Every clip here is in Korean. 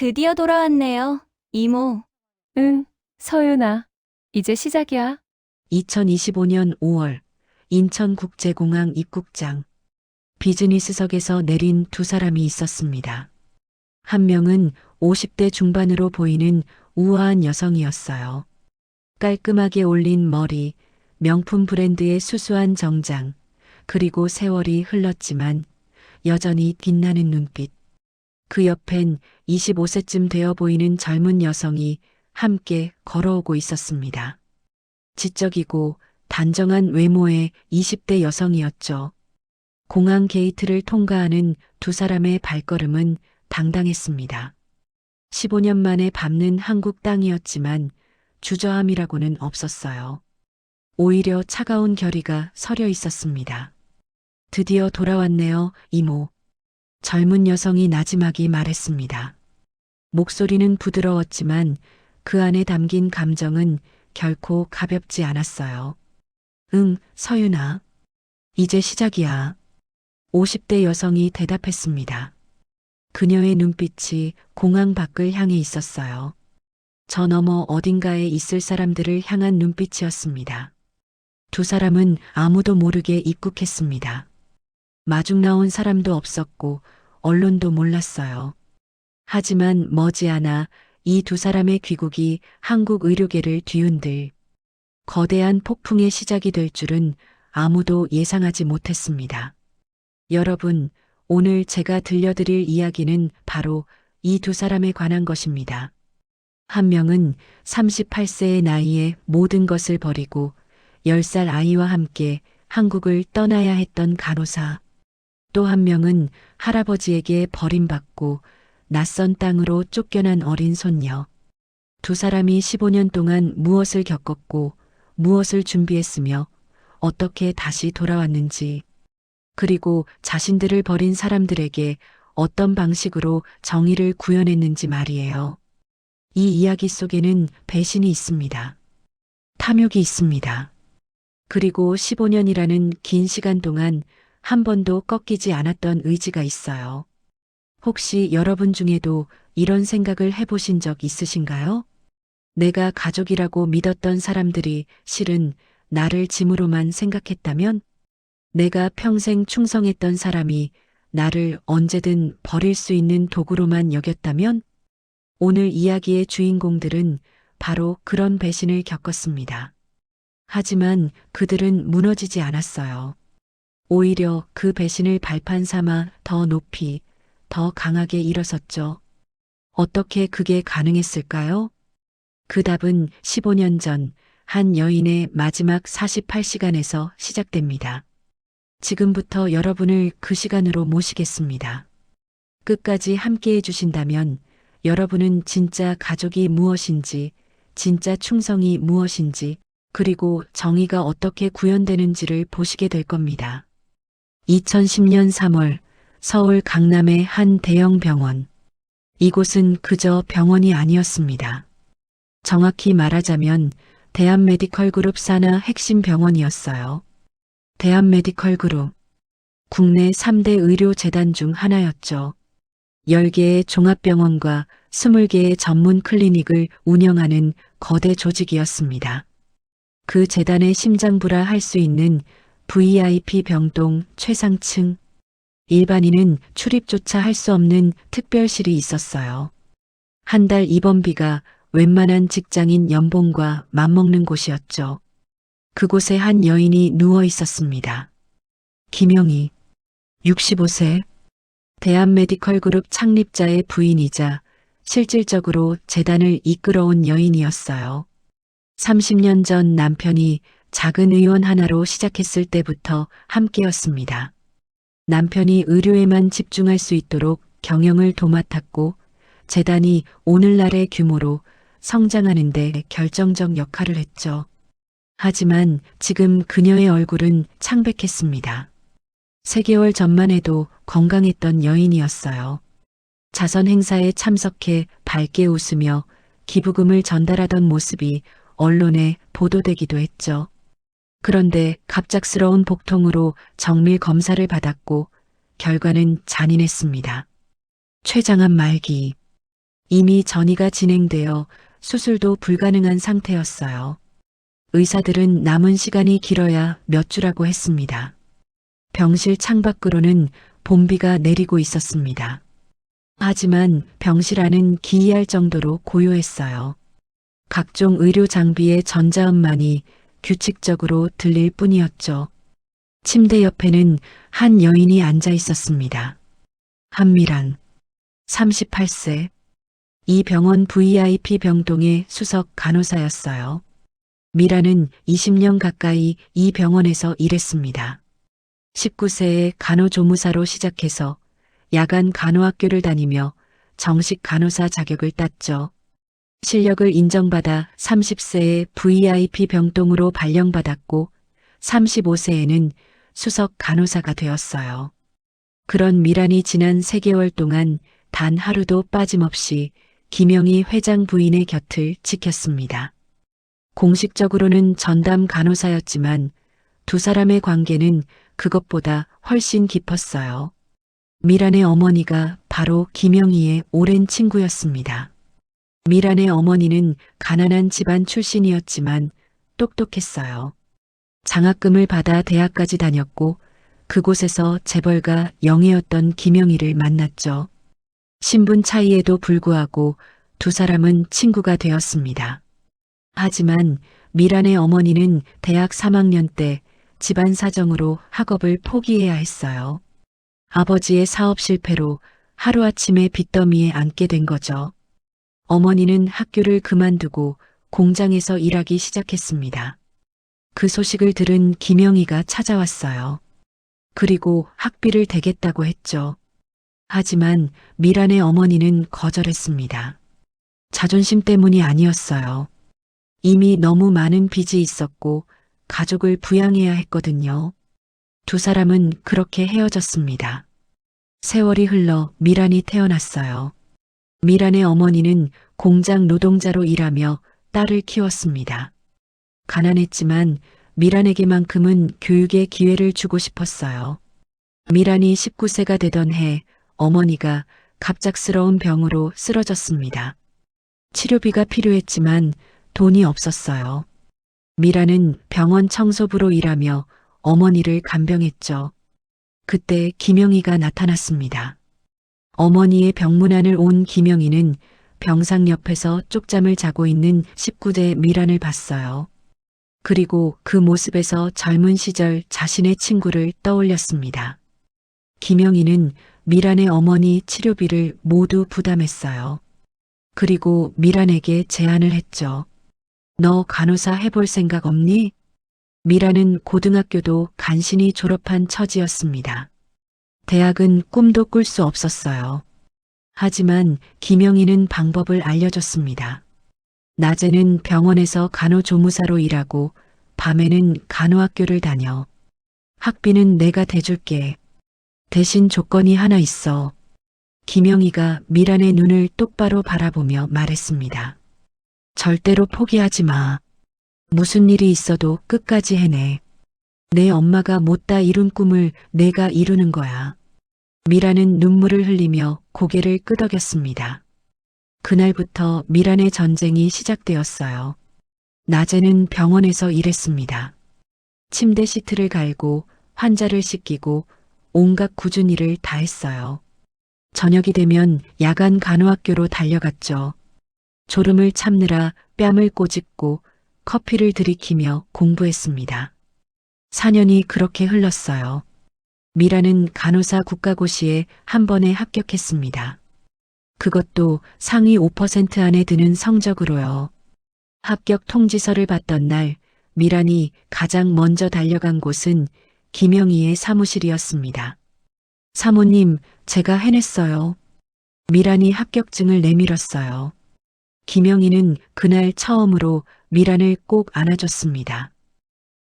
드디어 돌아왔네요, 이모. 응, 서윤아. 이제 시작이야. 2025년 5월 인천국제공항 입국장 비즈니스석에서 내린 두 사람이 있었습니다. 한 명은 50대 중반으로 보이는 우아한 여성이었어요. 깔끔하게 올린 머리, 명품 브랜드의 수수한 정장, 그리고 세월이 흘렀지만 여전히 빛나는 눈빛. 그 옆엔 25세쯤 되어 보이는 젊은 여성이 함께 걸어오고 있었습니다. 지적이고 단정한 외모의 20대 여성이었죠. 공항 게이트를 통과하는 두 사람의 발걸음은 당당했습니다. 15년 만에 밟는 한국 땅이었지만 주저함이라고는 없었어요. 오히려 차가운 결의가 서려 있었습니다. 드디어 돌아왔네요, 이모. 젊은 여성이 나지막이 말했습니다. 목소리는 부드러웠지만 그 안에 담긴 감정은 결코 가볍지 않았어요. 응, 서윤아. 이제 시작이야. 50대 여성이 대답했습니다. 그녀의 눈빛이 공항 밖을 향해 있었어요. 저 너머 어딘가에 있을 사람들을 향한 눈빛이었습니다. 두 사람은 아무도 모르게 입국했습니다. 마중 나온 사람도 없었고 언론도 몰랐어요. 하지만 머지않아 이 두 사람의 귀국이 한국 의료계를 뒤흔들 거대한 폭풍의 시작이 될 줄은 아무도 예상하지 못했습니다. 여러분, 오늘 제가 들려드릴 이야기는 바로 이 두 사람에 관한 것입니다. 한 명은 38세의 나이에 모든 것을 버리고 10살 아이와 함께 한국을 떠나야 했던 간호사. 또 한 명은 할아버지에게 버림받고 낯선 땅으로 쫓겨난 어린 손녀. 두 사람이 15년 동안 무엇을 겪었고 무엇을 준비했으며 어떻게 다시 돌아왔는지, 그리고 자신들을 버린 사람들에게 어떤 방식으로 정의를 구현했는지 말이에요. 이 이야기 속에는 배신이 있습니다. 탐욕이 있습니다. 그리고 15년이라는 긴 시간 동안 한 번도 꺾이지 않았던 의지가 있어요. 혹시 여러분 중에도 이런 생각을 해보신 적 있으신가요? 내가 가족이라고 믿었던 사람들이 실은 나를 짐으로만 생각했다면? 내가 평생 충성했던 사람이 나를 언제든 버릴 수 있는 도구로만 여겼다면? 오늘 이야기의 주인공들은 바로 그런 배신을 겪었습니다. 하지만 그들은 무너지지 않았어요. 오히려 그 배신을 발판 삼아 더 높이, 더 강하게 일어섰죠. 어떻게 그게 가능했을까요? 그 답은 15년 전 한 여인의 마지막 48시간에서 시작됩니다. 지금부터 여러분을 그 시간으로 모시겠습니다. 끝까지 함께 해주신다면 여러분은 진짜 가족이 무엇인지, 진짜 충성이 무엇인지, 그리고 정의가 어떻게 구현되는지를 보시게 될 겁니다. 2010년 3월 서울 강남의 한 대형 병원. 이곳은 그저 병원이 아니었습니다. 정확히 말하자면 대한메디컬그룹 산하 핵심 병원이었어요. 대한메디컬그룹. 국내 3대 의료재단 중 하나였죠. 10개의 종합병원과 20개의 전문 클리닉을 운영하는 거대 조직이었습니다. 그 재단의 심장부라 할 수 있는 VIP 병동 최상층. 일반인은 출입조차 할 수 없는 특별실이 있었어요. 한 달 입원비가 웬만한 직장인 연봉과 맞먹는 곳이었죠. 그곳에 한 여인이 누워 있었습니다. 김영희, 65세, 대한메디컬그룹 창립자의 부인이자 실질적으로 재단을 이끌어온 여인이었어요. 30년 전 남편이 작은 의원 하나로 시작했을 때부터 함께였습니다. 남편이 의료에만 집중할 수 있도록 경영을 도맡았고 재단이 오늘날의 규모로 성장하는 데 결정적 역할을 했죠. 하지만 지금 그녀의 얼굴은 창백했습니다. 3개월 전만 해도 건강했던 여인이었어요. 자선 행사에 참석해 밝게 웃으며 기부금을 전달하던 모습이 언론에 보도되기도 했죠. 그런데 갑작스러운 복통으로 정밀 검사를 받았고 결과는 잔인했습니다. 췌장암 말기. 이미 전이가 진행되어 수술도 불가능한 상태였어요. 의사들은 남은 시간이 길어야 몇 주라고 했습니다. 병실 창밖으로는 봄비가 내리고 있었습니다. 하지만 병실 안은 기이할 정도로 고요했어요. 각종 의료 장비의 전자음만이 규칙적으로 들릴 뿐이었죠. 침대 옆에는 한 여인이 앉아 있었습니다. 한미란, 38세. 이 병원 VIP 병동의 수석 간호사였어요. 미라는 20년 가까이 이 병원에서 일했습니다. 19세에 간호조무사로 시작해서 야간 간호학교를 다니며 정식 간호사 자격을 땄죠. 실력을 인정받아 30세에 VIP 병동으로 발령받았고 35세에는 수석 간호사가 되었어요. 그런 미란이 지난 3개월 동안 단 하루도 빠짐없이 김영희 회장 부인의 곁을 지켰습니다. 공식적으로는 전담 간호사였지만 두 사람의 관계는 그것보다 훨씬 깊었어요. 미란의 어머니가 바로 김영희의 오랜 친구였습니다. 미란의 어머니는 가난한 집안 출신이었지만 똑똑했어요. 장학금을 받아 대학까지 다녔고 그곳에서 재벌가 영희였던 김영희를 만났죠. 신분 차이에도 불구하고 두 사람은 친구가 되었습니다. 하지만 미란의 어머니는 대학 3학년 때 집안 사정으로 학업을 포기해야 했어요. 아버지의 사업 실패로 하루아침에 빚더미에 앉게 된 거죠. 어머니는 학교를 그만두고 공장에서 일하기 시작했습니다. 그 소식을 들은 김영희가 찾아왔어요. 그리고 학비를 대겠다고 했죠. 하지만 미란의 어머니는 거절했습니다. 자존심 때문이 아니었어요. 이미 너무 많은 빚이 있었고 가족을 부양해야 했거든요. 두 사람은 그렇게 헤어졌습니다. 세월이 흘러 미란이 태어났어요. 미란의 어머니는 공장 노동자로 일하며 딸을 키웠습니다. 가난했지만 미란에게만큼은 교육의 기회를 주고 싶었어요. 미란이 19세가 되던 해 어머니가 갑작스러운 병으로 쓰러졌습니다. 치료비가 필요했지만 돈이 없었어요. 미란은 병원 청소부로 일하며 어머니를 간병했죠. 그때 김영희가 나타났습니다. 어머니의 병문안을 온 김영희는 병상 옆에서 쪽잠을 자고 있는 19대 미란을 봤어요. 그리고 그 모습에서 젊은 시절 자신의 친구를 떠올렸습니다. 김영희는 미란의 어머니 치료비를 모두 부담했어요. 그리고 미란에게 제안을 했죠. 너 간호사 해볼 생각 없니? 미란은 고등학교도 간신히 졸업한 처지였습니다. 대학은 꿈도 꿀 수 없었어요. 하지만 김영희는 방법을 알려줬습니다. 낮에는 병원에서 간호조무사로 일하고 밤에는 간호학교를 다녀. 학비는 내가 대줄게. 대신 조건이 하나 있어. 김영희가 미란의 눈을 똑바로 바라보며 말했습니다. 절대로 포기하지 마. 무슨 일이 있어도 끝까지 해내. 내 엄마가 못다 이룬 꿈을 내가 이루는 거야. 미란은 눈물을 흘리며 고개를 끄덕였습니다. 그날부터 미란의 전쟁이 시작되었어요. 낮에는 병원에서 일했습니다. 침대 시트를 갈고 환자를 씻기고 온갖 굳은 일을 다 했어요. 저녁이 되면 야간 간호학교로 달려갔죠. 졸음을 참느라 뺨을 꼬집고 커피를 들이키며 공부했습니다. 4년이 그렇게 흘렀어요. 미라는 간호사 국가고시에 한 번에 합격했습니다. 그것도 상위 5% 안에 드는 성적으로요. 합격 통지서를 받던 날 미란이 가장 먼저 달려간 곳은 김영희의 사무실이었습니다. 사모님, 제가 해냈어요. 미란이 합격증을 내밀었어요. 김영희는 그날 처음으로 미란을 꼭 안아줬습니다.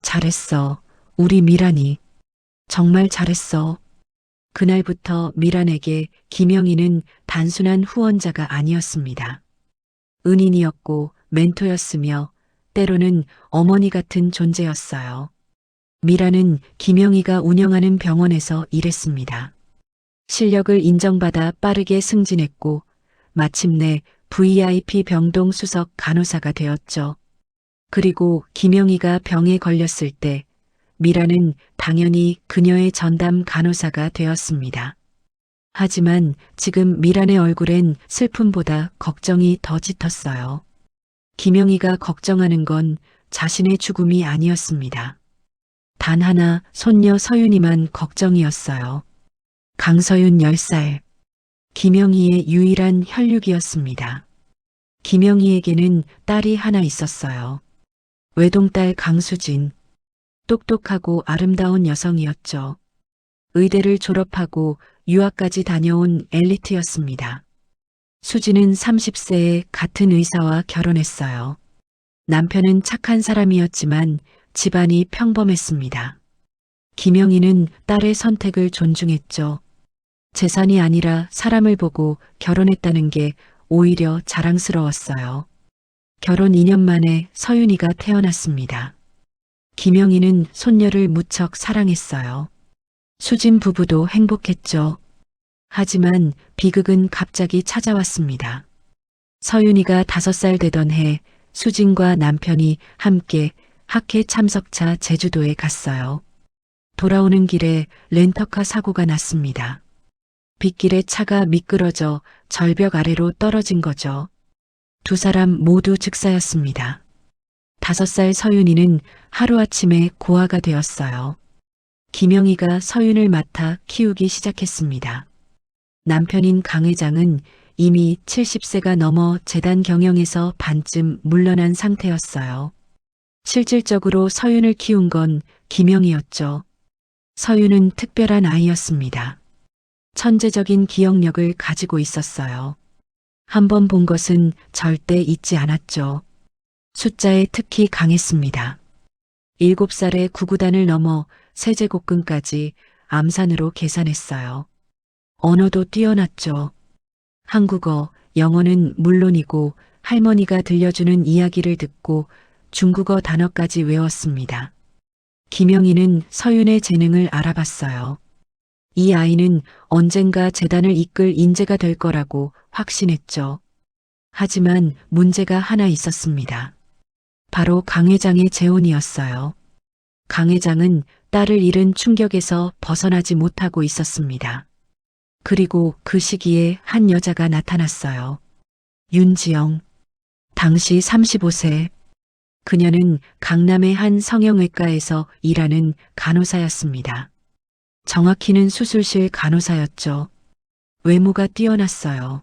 잘했어, 우리 미란이. 정말 잘했어. 그날부터 미란에게 김영희는 단순한 후원자가 아니었습니다. 은인이었고 멘토였으며 때로는 어머니 같은 존재였어요. 미란은 김영희가 운영하는 병원에서 일했습니다. 실력을 인정받아 빠르게 승진했고 마침내 VIP 병동 수석 간호사가 되었죠. 그리고 김영희가 병에 걸렸을 때 미라는 당연히 그녀의 전담 간호사가 되었습니다. 하지만 지금 미란의 얼굴엔 슬픔보다 걱정이 더 짙었어요. 김영희가 걱정하는 건 자신의 죽음이 아니었습니다. 단 하나 손녀 서윤이만 걱정이었어요. 강서윤 10살. 김영희의 유일한 혈육이었습니다. 김영희에게는 딸이 하나 있었어요. 외동딸 강수진. 똑똑하고 아름다운 여성이었죠. 의대를 졸업하고 유학까지 다녀온 엘리트였습니다. 수진은 30세에 같은 의사와 결혼했어요. 남편은 착한 사람이었지만 집안이 평범했습니다. 김영희는 딸의 선택을 존중했죠. 재산이 아니라 사람을 보고 결혼했다는 게 오히려 자랑스러웠어요. 결혼 2년 만에 서윤이가 태어났습니다. 김영희는 손녀를 무척 사랑했어요. 수진 부부도 행복했죠. 하지만 비극은 갑자기 찾아왔습니다. 서윤이가 5살 되던 해 수진과 남편이 함께 학회 참석차 제주도에 갔어요. 돌아오는 길에 렌터카 사고가 났습니다. 빗길에 차가 미끄러져 절벽 아래로 떨어진 거죠. 두 사람 모두 즉사였습니다. 5살 서윤이는 하루아침에 고아가 되었어요. 김영희가 서윤을 맡아 키우기 시작했습니다. 남편인 강 회장은 이미 70세가 넘어 재단 경영에서 반쯤 물러난 상태였어요. 실질적으로 서윤을 키운 건 김영희였죠. 서윤은 특별한 아이였습니다. 천재적인 기억력을 가지고 있었어요. 한 번 본 것은 절대 잊지 않았죠. 숫자에 특히 강했습니다. 7살에 구구단을 넘어 세제곱근까지 암산으로 계산했어요. 언어도 뛰어났죠. 한국어, 영어는 물론이고 할머니가 들려주는 이야기를 듣고 중국어 단어까지 외웠습니다. 김영희는 서윤의 재능을 알아봤어요. 이 아이는 언젠가 재단을 이끌 인재가 될 거라고 확신했죠. 하지만 문제가 하나 있었습니다. 바로 강 회장의 재혼이었어요. 강 회장은 딸을 잃은 충격에서 벗어나지 못하고 있었습니다. 그리고 그 시기에 한 여자가 나타났어요. 윤지영. 당시 35세. 그녀는 강남의 한 성형외과에서 일하는 간호사였습니다. 정확히는 수술실 간호사였죠. 외모가 뛰어났어요.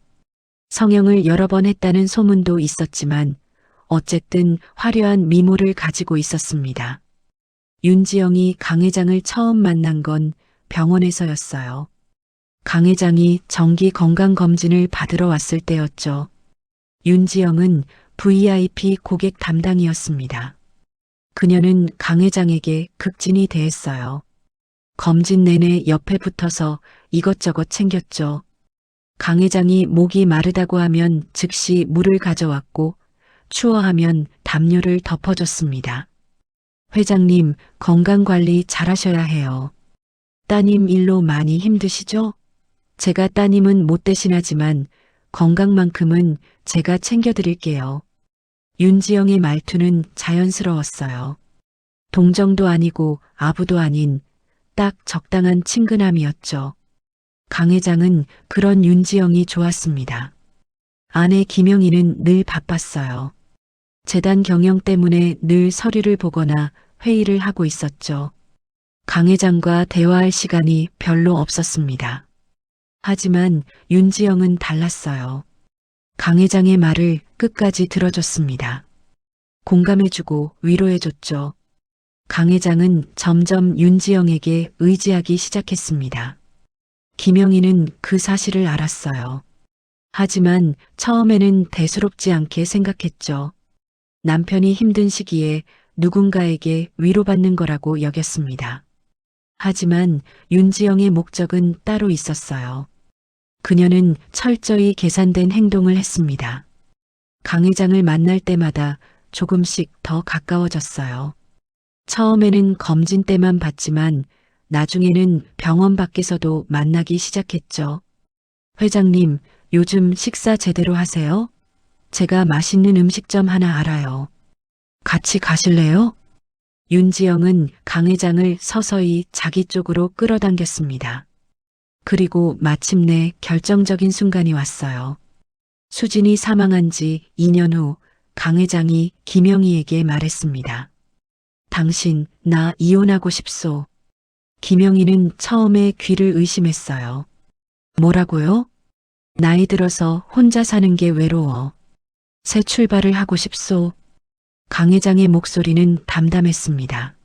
성형을 여러 번 했다는 소문도 있었지만 어쨌든 화려한 미모를 가지고 있었습니다. 윤지영이 강 회장을 처음 만난 건 병원에서였어요. 강 회장이 정기 건강검진을 받으러 왔을 때였죠. 윤지영은 VIP 고객 담당이었습니다. 그녀는 강 회장에게 극진히 대했어요. 검진 내내 옆에 붙어서 이것저것 챙겼죠. 강 회장이 목이 마르다고 하면 즉시 물을 가져왔고 추워하면 담요를 덮어줬습니다. 회장님, 건강관리 잘하셔야 해요. 따님 일로 많이 힘드시죠? 제가 따님은 못 대신하지만 건강만큼은 제가 챙겨드릴게요. 윤지영의 말투는 자연스러웠어요. 동정도 아니고 아부도 아닌 딱 적당한 친근함이었죠. 강 회장은 그런 윤지영이 좋았습니다. 아내 김영희는 늘 바빴어요. 재단 경영 때문에 늘 서류를 보거나 회의를 하고 있었죠. 강 회장과 대화할 시간이 별로 없었습니다. 하지만 윤지영은 달랐어요. 강 회장의 말을 끝까지 들어줬습니다. 공감해주고 위로해줬죠. 강 회장은 점점 윤지영에게 의지하기 시작했습니다. 김영희는 그 사실을 알았어요. 하지만 처음에는 대수롭지 않게 생각했죠. 남편이 힘든 시기에 누군가에게 위로받는 거라고 여겼습니다. 하지만 윤지영의 목적은 따로 있었어요. 그녀는 철저히 계산된 행동을 했습니다. 강 회장을 만날 때마다 조금씩 더 가까워졌어요. 처음에는 검진 때만 봤지만 나중에는 병원 밖에서도 만나기 시작했죠. 회장님, 요즘 식사 제대로 하세요? 제가 맛있는 음식점 하나 알아요. 같이 가실래요? 윤지영은 강 회장을 서서히 자기 쪽으로 끌어당겼습니다. 그리고 마침내 결정적인 순간이 왔어요. 수진이 사망한 지 2년 후 강 회장이 김영희에게 말했습니다. 당신, 나 이혼하고 싶소. 김영희는 처음에 귀를 의심했어요. 뭐라고요? 나이 들어서 혼자 사는 게 외로워. 새 출발을 하고 싶소. 강 회장의 목소리는 담담했습니다.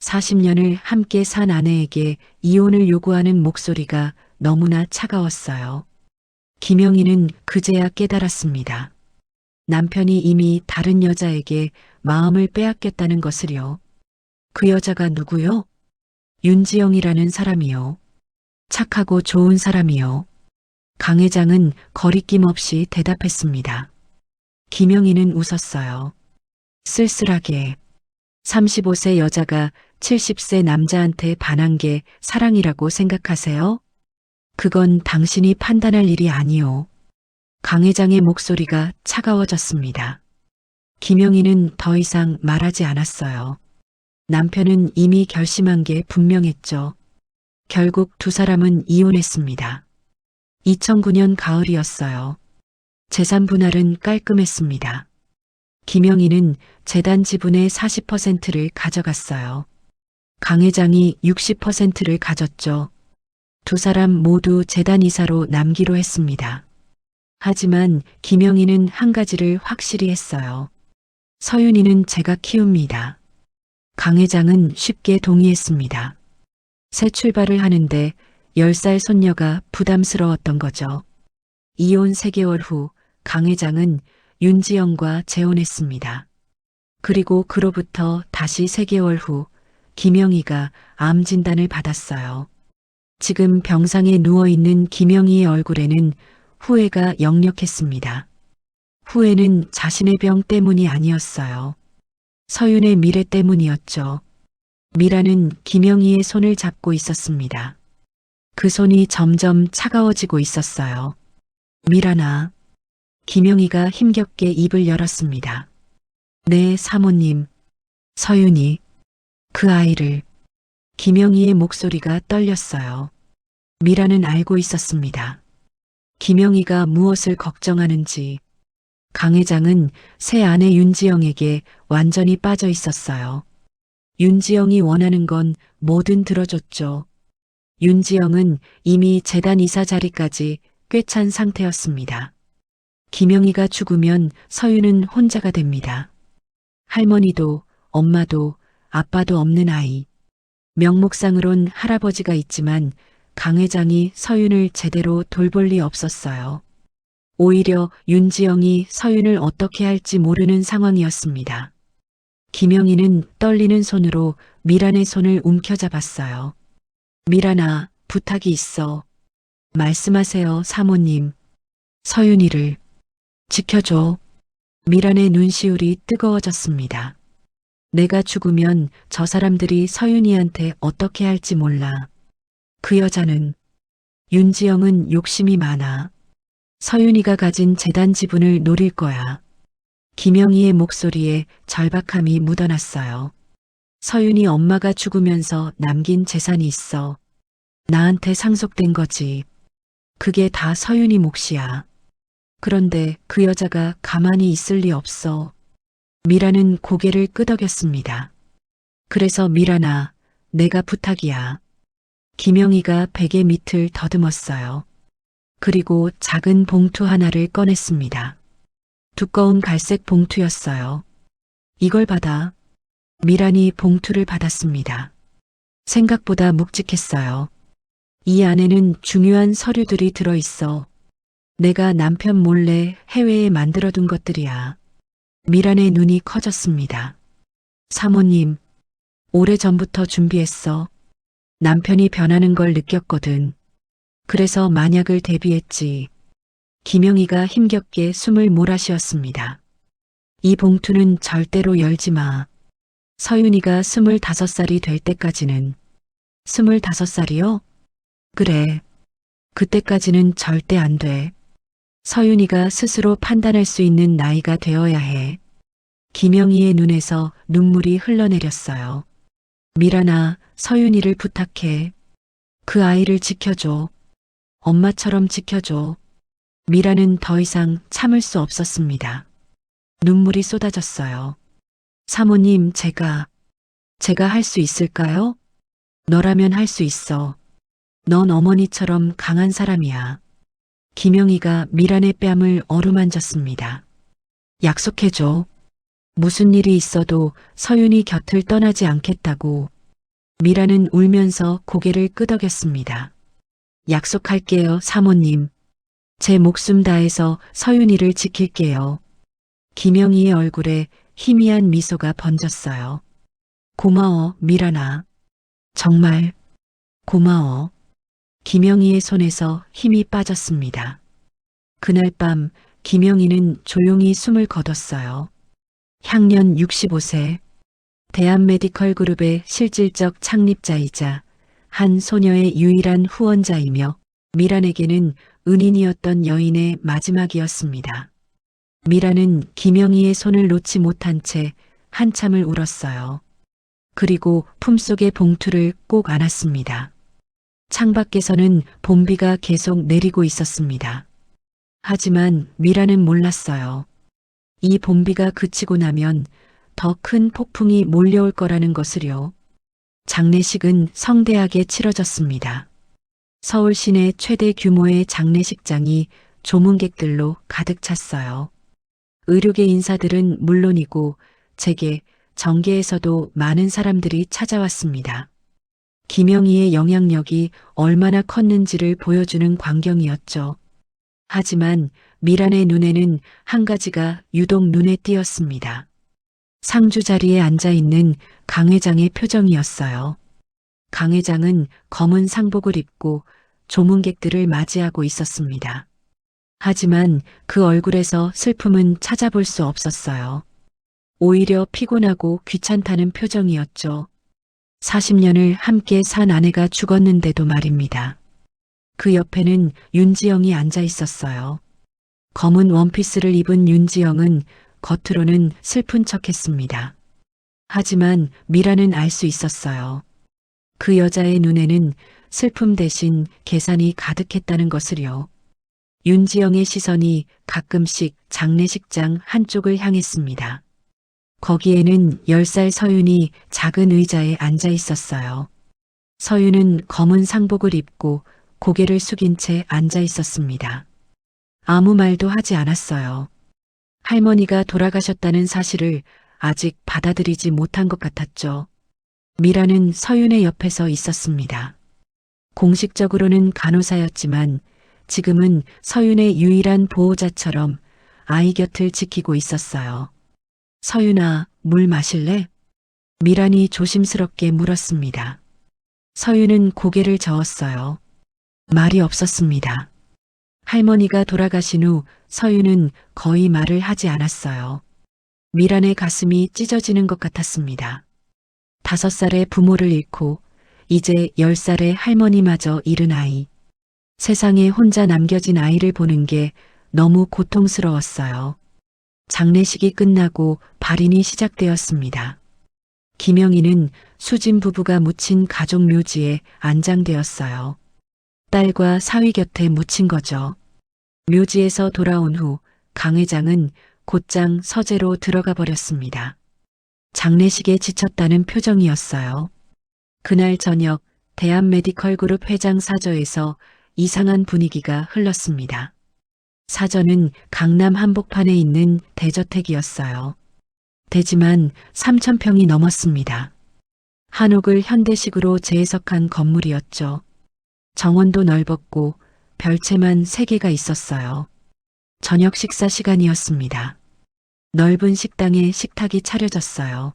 40년을 함께 산 아내에게 이혼을 요구하는 목소리가 너무나 차가웠어요. 김영희는 그제야 깨달았습니다. 남편이 이미 다른 여자에게 마음을 빼앗겼다는 것을요. 그 여자가 누구요? 윤지영이라는 사람이요. 착하고 좋은 사람이요. 강 회장은 거리낌 없이 대답했습니다. 김영희는 웃었어요. 쓸쓸하게. 35세 여자가 70세 남자한테 반한 게 사랑이라고 생각하세요? 그건 당신이 판단할 일이 아니오. 강 회장의 목소리가 차가워졌습니다. 김영희는 더 이상 말하지 않았어요. 남편은 이미 결심한 게 분명했죠. 결국 두 사람은 이혼했습니다. 2009년 가을이었어요. 재산 분할은 깔끔했습니다. 김영희는 재단 지분의 40%를 가져갔어요. 강 회장이 60%를 가졌죠. 두 사람 모두 재단 이사로 남기로 했습니다. 하지만 김영희는 한 가지를 확실히 했어요. 서윤이는 제가 키웁니다. 강 회장은 쉽게 동의했습니다. 새 출발을 하는데 10살 손녀가 부담스러웠던 거죠. 이혼 3개월 후 강 회장은 윤지영과 재혼했습니다. 그리고 그로부터 다시 3개월 후 김영희가 암 진단을 받았어요. 지금 병상에 누워있는 김영희의 얼굴에는 후회가 역력했습니다. 후회는 자신의 병 때문이 아니었어요. 서윤의 미래 때문이었죠. 미라는 김영희의 손을 잡고 있었습니다. 그 손이 점점 차가워지고 있었어요. 미라나. 김영희가 힘겹게 입을 열었습니다. 네, 사모님. 서윤이. 그 아이를. 김영희의 목소리가 떨렸어요. 미라는 알고 있었습니다. 김영희가 무엇을 걱정하는지. 강 회장은 새 아내 윤지영에게 완전히 빠져 있었어요. 윤지영이 원하는 건 뭐든 들어줬죠. 윤지영은 이미 재단 이사 자리까지 꿰찬 상태였습니다. 김영희가 죽으면 서윤은 혼자가 됩니다. 할머니도 엄마도 아빠도 없는 아이. 명목상으론 할아버지가 있지만 강 회장이 서윤을 제대로 돌볼 리 없었어요. 오히려 윤지영이 서윤을 어떻게 할지 모르는 상황이었습니다. 김영희는 떨리는 손으로 미란의 손을 움켜잡았어요. 미란아, 부탁이 있어. 말씀하세요, 사모님. 서윤이를 지켜줘. 미란의 눈시울이 뜨거워졌습니다. 내가 죽으면 저 사람들이 서윤이한테 어떻게 할지 몰라. 그 여자는, 윤지영은 욕심이 많아. 서윤이가 가진 재단 지분을 노릴 거야. 김영희의 목소리에 절박함이 묻어났어요. 서윤이 엄마가 죽으면서 남긴 재산이 있어. 나한테 상속된 거지. 그게 다 서윤이 몫이야. 그런데 그 여자가 가만히 있을 리 없어. 미라는 고개를 끄덕였습니다. 그래서 미라나, 내가 부탁이야. 김영희가 베개 밑을 더듬었어요. 그리고 작은 봉투 하나를 꺼냈습니다. 두꺼운 갈색 봉투였어요. 이걸 받아. 미란이 봉투를 받았습니다. 생각보다 묵직했어요. 이 안에는 중요한 서류들이 들어있어. 내가 남편 몰래 해외에 만들어둔 것들이야. 미란의 눈이 커졌습니다. 사모님, 오래전부터 준비했어. 남편이 변하는 걸 느꼈거든. 그래서 만약을 대비했지. 김영희가 힘겹게 숨을 몰아쉬었습니다. 이 봉투는 절대로 열지 마. 서윤이가 25살이 될 때까지는. 25살이요? 그래. 그때까지는 절대 안 돼. 서윤이가 스스로 판단할 수 있는 나이가 되어야 해. 김영희의 눈에서 눈물이 흘러내렸어요. 미란아, 서윤이를 부탁해. 그 아이를 지켜줘. 엄마처럼 지켜줘. 미라는 더 이상 참을 수 없었습니다. 눈물이 쏟아졌어요. 사모님, 제가 할 수 있을까요? 너라면 할 수 있어. 넌 어머니처럼 강한 사람이야. 김영희가 미란의 뺨을 어루만졌습니다. 약속해줘. 무슨 일이 있어도 서윤이 곁을 떠나지 않겠다고. 미라는 울면서 고개를 끄덕였습니다. 약속할게요, 사모님. 제 목숨 다해서 서윤이를 지킬게요. 김영희의 얼굴에 희미한 미소가 번졌어요. 고마워, 미란아. 정말 고마워. 김영희의 손에서 힘이 빠졌습니다. 그날 밤 김영희는 조용히 숨을 거뒀어요. 향년 65세, 대한메디컬 그룹의 실질적 창립자이자 한 소녀의 유일한 후원자이며 미란에게는 은인이었던 여인의 마지막이었습니다. 미란은 김영희의 손을 놓지 못한 채 한참을 울었어요. 그리고 품속의 봉투를 꼭 안았습니다. 창밖에서는 봄비가 계속 내리고 있었습니다. 하지만 미란은 몰랐어요. 이 봄비가 그치고 나면 더 큰 폭풍이 몰려올 거라는 것을요. 장례식은 성대하게 치러졌습니다. 서울 시내 최대 규모의 장례식장이 조문객들로 가득 찼어요. 의료계 인사들은 물론이고 재계, 정계에서도 많은 사람들이 찾아왔습니다. 김영희의 영향력이 얼마나 컸는지를 보여주는 광경이었죠. 하지만 미란의 눈에는 한 가지가 유독 눈에 띄었습니다. 상주 자리에 앉아있는 강 회장의 표정이었어요. 강 회장은 검은 상복을 입고 조문객들을 맞이하고 있었습니다. 하지만 그 얼굴에서 슬픔은 찾아볼 수 없었어요. 오히려 피곤하고 귀찮다는 표정이었죠. 40년을 함께 산 아내가 죽었는데도 말입니다. 그 옆에는 윤지영이 앉아 있었어요. 검은 원피스를 입은 윤지영은 겉으로는 슬픈 척했습니다. 하지만 미라는 알 수 있었어요. 그 여자의 눈에는 슬픔 대신 계산이 가득했다는 것을요. 윤지영의 시선이 가끔씩 장례식장 한쪽을 향했습니다. 거기에는 10살 서윤이 작은 의자에 앉아 있었어요. 서윤은 검은 상복을 입고 고개를 숙인 채 앉아 있었습니다. 아무 말도 하지 않았어요. 할머니가 돌아가셨다는 사실을 아직 받아들이지 못한 것 같았죠. 미라는 서윤의 옆에서 있었습니다. 공식적으로는 간호사였지만 지금은 서윤의 유일한 보호자처럼 아이 곁을 지키고 있었어요. 서윤아, 물 마실래? 미란이 조심스럽게 물었습니다. 서윤은 고개를 저었어요. 말이 없었습니다. 할머니가 돌아가신 후 서윤은 거의 말을 하지 않았어요. 미란의 가슴이 찢어지는 것 같았습니다. 5살의 부모를 잃고 이제 10살의 할머니마저 잃은 아이. 세상에 혼자 남겨진 아이를 보는 게 너무 고통스러웠어요. 장례식이 끝나고 발인이 시작되었습니다. 김영희는 수진 부부가 묻힌 가족 묘지에 안장되었어요. 딸과 사위 곁에 묻힌 거죠. 묘지에서 돌아온 후 강 회장은 곧장 서재로 들어가 버렸습니다. 장례식에 지쳤다는 표정이었어요. 그날 저녁 대한메디컬 그룹 회장 사저에서 이상한 분위기가 흘렀습니다. 사저는 강남 한복판에 있는 대저택이었어요. 대지만 3,000평이 넘었습니다. 한옥을 현대식으로 재해석한 건물이었죠. 정원도 넓었고 별채만 3개가 있었어요. 저녁 식사 시간이었습니다. 넓은 식당에 식탁이 차려졌어요.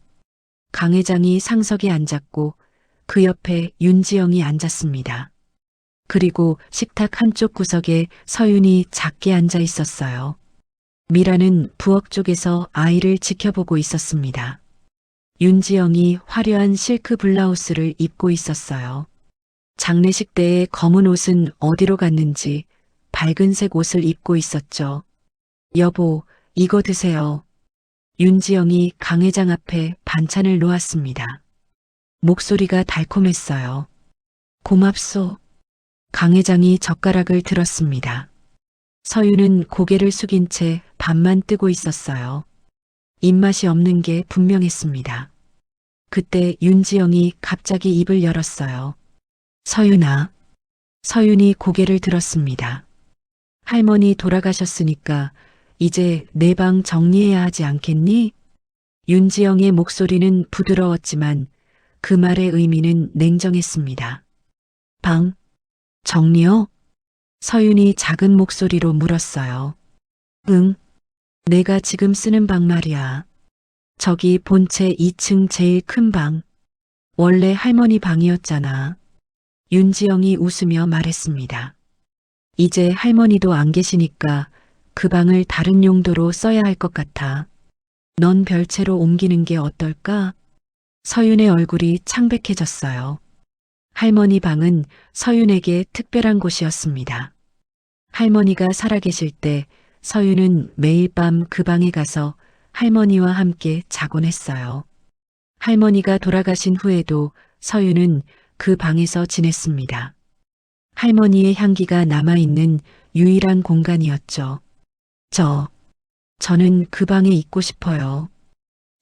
강 회장이 상석에 앉았고 그 옆에 윤지영이 앉았습니다. 그리고 식탁 한쪽 구석에 서윤이 작게 앉아 있었어요. 미라는 부엌 쪽에서 아이를 지켜보고 있었습니다. 윤지영이 화려한 실크 블라우스를 입고 있었어요. 장례식 때의 검은 옷은 어디로 갔는지 밝은색 옷을 입고 있었죠. 여보, 이거 드세요. 윤지영이 강 회장 앞에 반찬을 놓았습니다. 목소리가 달콤했어요. 고맙소. 강 회장이 젓가락을 들었습니다. 서윤은 고개를 숙인 채 밥만 뜨고 있었어요. 입맛이 없는 게 분명했습니다. 그때 윤지영이 갑자기 입을 열었어요. 서윤아. 서윤이 고개를 들었습니다. 할머니 돌아가셨으니까 이제 내 방 정리해야 하지 않겠니? 윤지영의 목소리는 부드러웠지만 그 말의 의미는 냉정했습니다. 방 정리요? 서윤이 작은 목소리로 물었어요. 응. 내가 지금 쓰는 방 말이야. 저기 본체 2층 제일 큰 방. 원래 할머니 방이었잖아. 윤지영이 웃으며 말했습니다. 이제 할머니도 안 계시니까 그 방을 다른 용도로 써야 할 것 같아. 넌 별채로 옮기는 게 어떨까? 서윤의 얼굴이 창백해졌어요. 할머니 방은 서윤에게 특별한 곳이었습니다. 할머니가 살아계실 때 서윤은 매일 밤 그 방에 가서 할머니와 함께 자곤 했어요. 할머니가 돌아가신 후에도 서윤은 그 방에서 지냈습니다. 할머니의 향기가 남아있는 유일한 공간이었죠. 저는 그 방에 있고 싶어요.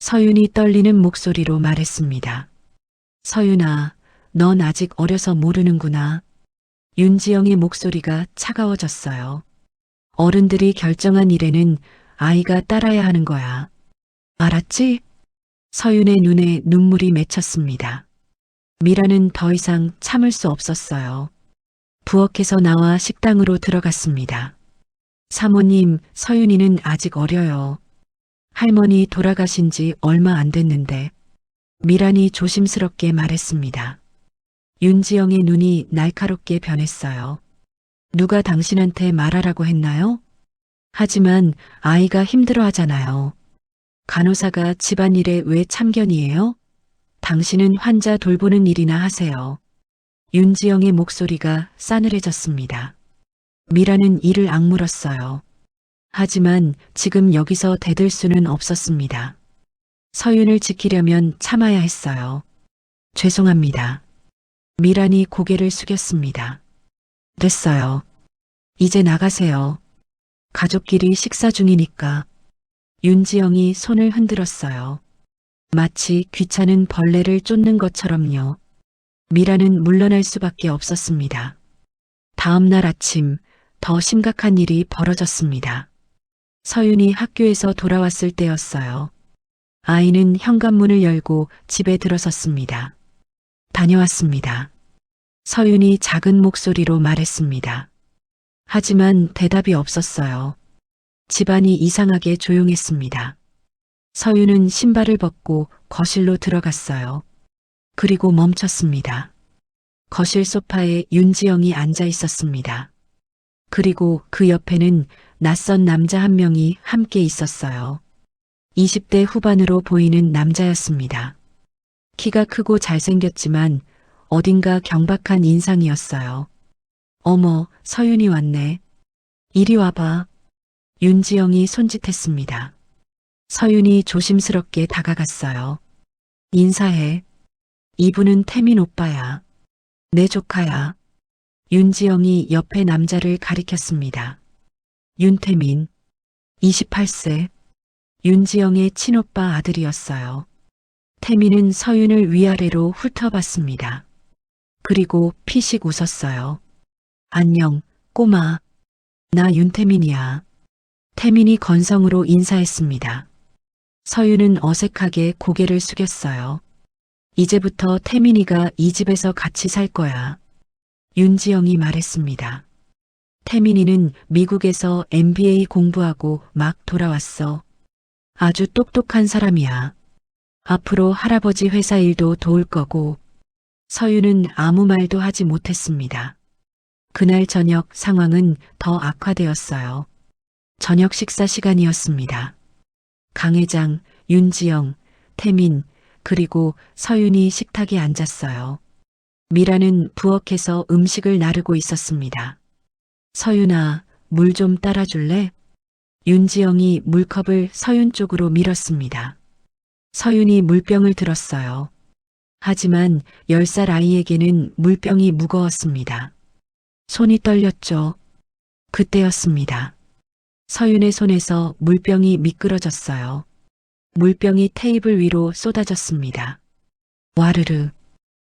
서윤이 떨리는 목소리로 말했습니다. 서윤아, 넌 아직 어려서 모르는구나. 윤지영의 목소리가 차가워졌어요. 어른들이 결정한 일에는 아이가 따라야 하는 거야. 알았지? 서윤의 눈에 눈물이 맺혔습니다. 미라는 더 이상 참을 수 없었어요. 부엌에서 나와 식당으로 들어갔습니다. 사모님, 서윤이는 아직 어려요. 할머니 돌아가신 지 얼마 안 됐는데. 미란이 조심스럽게 말했습니다. 윤지영의 눈이 날카롭게 변했어요. 누가 당신한테 말하라고 했나요? 하지만 아이가 힘들어 하잖아요. 간호사가 집안일에 왜 참견이에요? 당신은 환자 돌보는 일이나 하세요. 윤지영의 목소리가 싸늘해졌습니다. 미라는 이를 악물었어요. 하지만 지금 여기서 대들 수는 없었습니다. 서윤을 지키려면 참아야 했어요. 죄송합니다. 미란이 고개를 숙였습니다. 됐어요. 이제 나가세요. 가족끼리 식사 중이니까. 윤지영이 손을 흔들었어요. 마치 귀찮은 벌레를 쫓는 것처럼요. 미라는 물러날 수밖에 없었습니다. 다음 날 아침 더 심각한 일이 벌어졌습니다. 서윤이 학교에서 돌아왔을 때였어요. 아이는 현관문을 열고 집에 들어섰습니다. 다녀왔습니다. 서윤이 작은 목소리로 말했습니다. 하지만 대답이 없었어요. 집안이 이상하게 조용했습니다. 서윤은 신발을 벗고 거실로 들어갔어요. 그리고 멈췄습니다. 거실 소파에 윤지영이 앉아 있었습니다. 그리고 그 옆에는 낯선 남자 한 명이 함께 있었어요. 20대 후반으로 보이는 남자였습니다. 키가 크고 잘생겼지만 어딘가 경박한 인상이었어요. 어머, 서윤이 왔네. 이리 와봐. 윤지영이 손짓했습니다. 서윤이 조심스럽게 다가갔어요. 인사해. 이분은 태민 오빠야. 내 조카야. 윤지영이 옆에 남자를 가리켰습니다. 윤태민, 28세. 윤지영의 친오빠 아들이었어요. 태민은 서윤을 위아래로 훑어봤습니다. 그리고 피식 웃었어요. 안녕, 꼬마. 나 윤태민이야. 태민이 건성으로 인사했습니다. 서윤은 어색하게 고개를 숙였어요. 이제부터 태민이가 이 집에서 같이 살 거야. 윤지영이 말했습니다. 태민이는 미국에서 MBA 공부하고 막 돌아왔어. 아주 똑똑한 사람이야. 앞으로 할아버지 회사 일도 도울 거고. 서윤은 아무 말도 하지 못했습니다. 그날 저녁 상황은 더 악화되었어요. 저녁 식사 시간이었습니다. 강 회장, 윤지영, 태민, 그리고 서윤이 식탁에 앉았어요. 미라는 부엌에서 음식을 나르고 있었습니다. 서윤아, 물 좀 따라줄래? 윤지영이 물컵을 서윤 쪽으로 밀었습니다. 서윤이 물병을 들었어요. 하지만 10살 아이에게는 물병이 무거웠습니다. 손이 떨렸죠. 그때였습니다. 서윤의 손에서 물병이 미끄러졌어요. 물병이 테이블 위로 쏟아졌습니다. 와르르.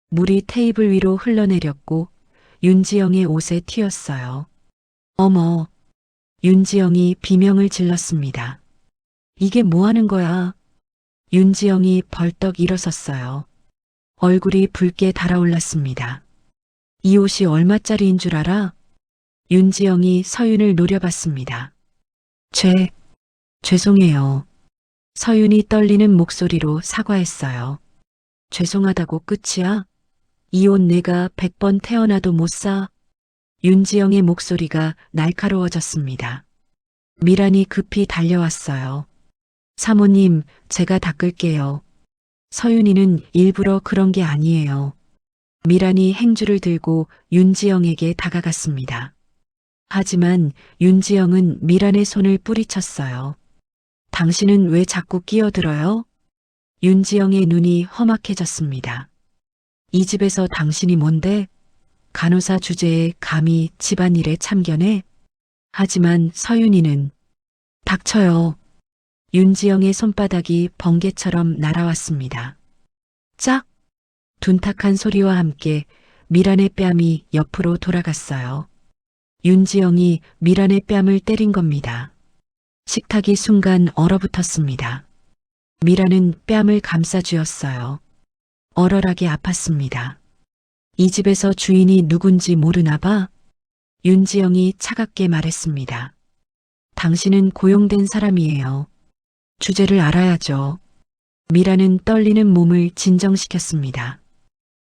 물이 테이블 위로 흘러내렸고 윤지영의 옷에 튀었어요. 어머. 윤지영이 비명을 질렀습니다. 이게 뭐 하는 거야? 윤지영이 벌떡 일어섰어요. 얼굴이 붉게 달아올랐습니다. 이 옷이 얼마짜리인 줄 알아? 윤지영이 서윤을 노려봤습니다. 죄송해요. 서윤이 떨리는 목소리로 사과했어요. 죄송하다고 끝이야? 이 옷 내가 100번 태어나도 못 사. 윤지영의 목소리가 날카로워졌습니다. 미란이 급히 달려왔어요. 사모님, 제가 닦을게요. 서윤이는 일부러 그런 게 아니에요. 미란이 행주를 들고 윤지영에게 다가갔습니다. 하지만 윤지영은 미란의 손을 뿌리쳤어요. 당신은 왜 자꾸 끼어들어요? 윤지영의 눈이 험악해졌습니다. 이 집에서 당신이 뭔데? 간호사 주제에 감히 집안일에 참견해? 하지만 서윤이는 닥쳐요. 윤지영의 손바닥이 번개처럼 날아왔습니다. 짝! 둔탁한 소리와 함께 미란의 뺨이 옆으로 돌아갔어요. 윤지영이 미란의 뺨을 때린 겁니다. 식탁이 순간 얼어붙었습니다. 미란은 뺨을 감싸쥐었어요. 얼얼하게 아팠습니다. 이 집에서 주인이 누군지 모르나 봐? 윤지영이 차갑게 말했습니다. 당신은 고용된 사람이에요. 주제를 알아야죠. 미란은 떨리는 몸을 진정시켰습니다.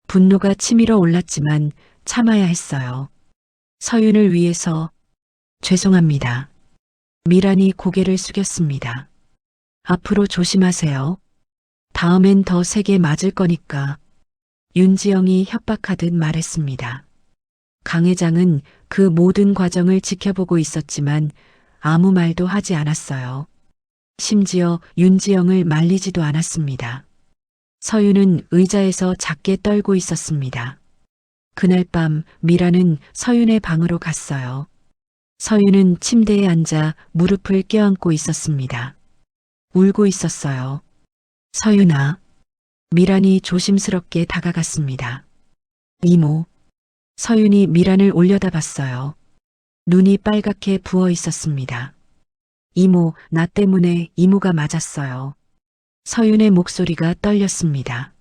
분노가 치밀어 올랐지만 참아야 했어요. 서윤을 위해서 죄송합니다. 미란이 고개를 숙였습니다. 앞으로 조심하세요. 다음엔 더 세게 맞을 거니까. 윤지영이 협박하듯 말했습니다. 강 회장은 그 모든 과정을 지켜보고 있었지만 아무 말도 하지 않았어요. 심지어 윤지영을 말리지도 않았습니다. 서윤은 의자에서 작게 떨고 있었습니다. 그날 밤 미라는 서윤의 방으로 갔어요. 서윤은 침대에 앉아 무릎을 껴안고 있었습니다. 울고 있었어요. 서윤아. 미란이 조심스럽게 다가갔습니다. 이모. 서윤이 미란을 올려다봤어요. 눈이 빨갛게 부어 있었습니다. 이모, 나 때문에 이모가 맞았어요. 서윤의 목소리가 떨렸습니다.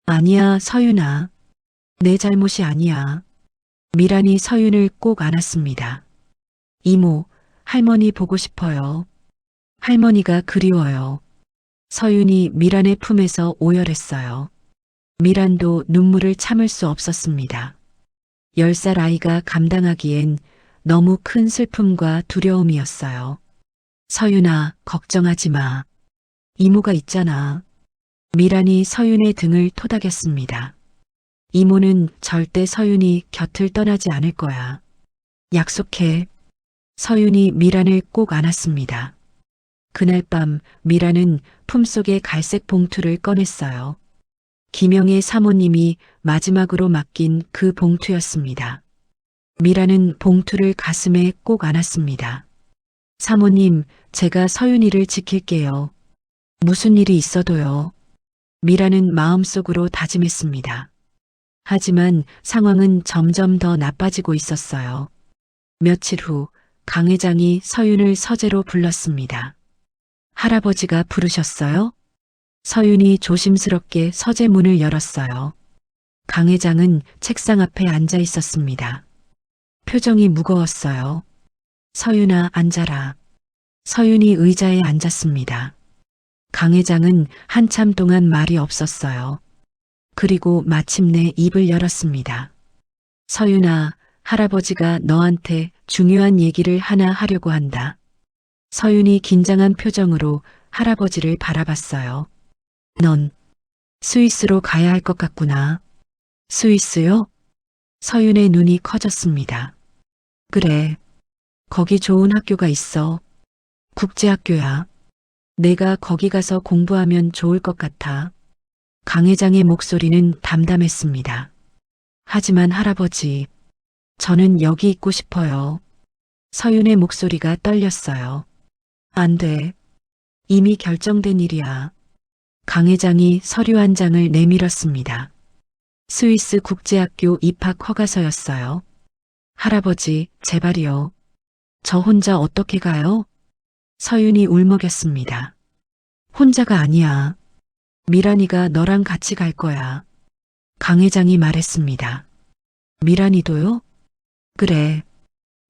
아니야, 서윤아. 내 잘못이 아니야. 미란이 서윤을 꼭 안았습니다. 이모, 할머니 보고 싶어요. 할머니가 그리워요. 서윤이 미란의 품에서 오열했어요. 미란도 눈물을 참을 수 없었습니다. 10살 아이가 감당하기엔 너무 큰 슬픔과 두려움이었어요. 서윤아, 걱정하지 마. 이모가 있잖아. 미란이 서윤의 등을 토닥였습니다. 이모는 절대 서윤이 곁을 떠나지 않을 거야. 약속해. 서윤이 미란을 꼭 안았습니다. 그날 밤 미란은 품속에 갈색 봉투를 꺼냈어요. 김영의 사모님이 마지막으로 맡긴 그 봉투였습니다. 미란은 봉투를 가슴에 꼭 안았습니다. 사모님, 제가 서윤이를 지킬게요. 무슨 일이 있어도요. 미란은 마음속으로 다짐했습니다. 하지만 상황은 점점 더 나빠지고 있었어요. 며칠 후 강 회장이 서윤을 서재로 불렀습니다. 할아버지가 부르셨어요? 서윤이 조심스럽게 서재 문을 열었어요. 강 회장은 책상 앞에 앉아 있었습니다. 표정이 무거웠어요. 서윤아, 앉아라. 서윤이 의자에 앉았습니다. 강 회장은 한참 동안 말이 없었어요. 그리고 마침내 입을 열었습니다. 서윤아, 할아버지가 너한테 중요한 얘기를 하나 하려고 한다. 서윤이 긴장한 표정으로 할아버지를 바라봤어요. 넌 스위스로 가야 할 것 같구나. 스위스요? 서윤의 눈이 커졌습니다. 그래. 거기 좋은 학교가 있어. 국제학교야. 내가 거기 가서 공부하면 좋을 것 같아. 강 회장의 목소리는 담담했습니다. 하지만 할아버지, 저는 여기 있고 싶어요. 서윤의 목소리가 떨렸어요. 안 돼. 이미 결정된 일이야. 강 회장이 서류 한 장을 내밀었습니다. 스위스 국제학교 입학 허가서였어요. 할아버지, 제발이요. 저 혼자 어떻게 가요? 서윤이 울먹였습니다. 혼자가 아니야. 미란이가 너랑 같이 갈 거야. 강 회장이 말했습니다. 미란이도요? 그래.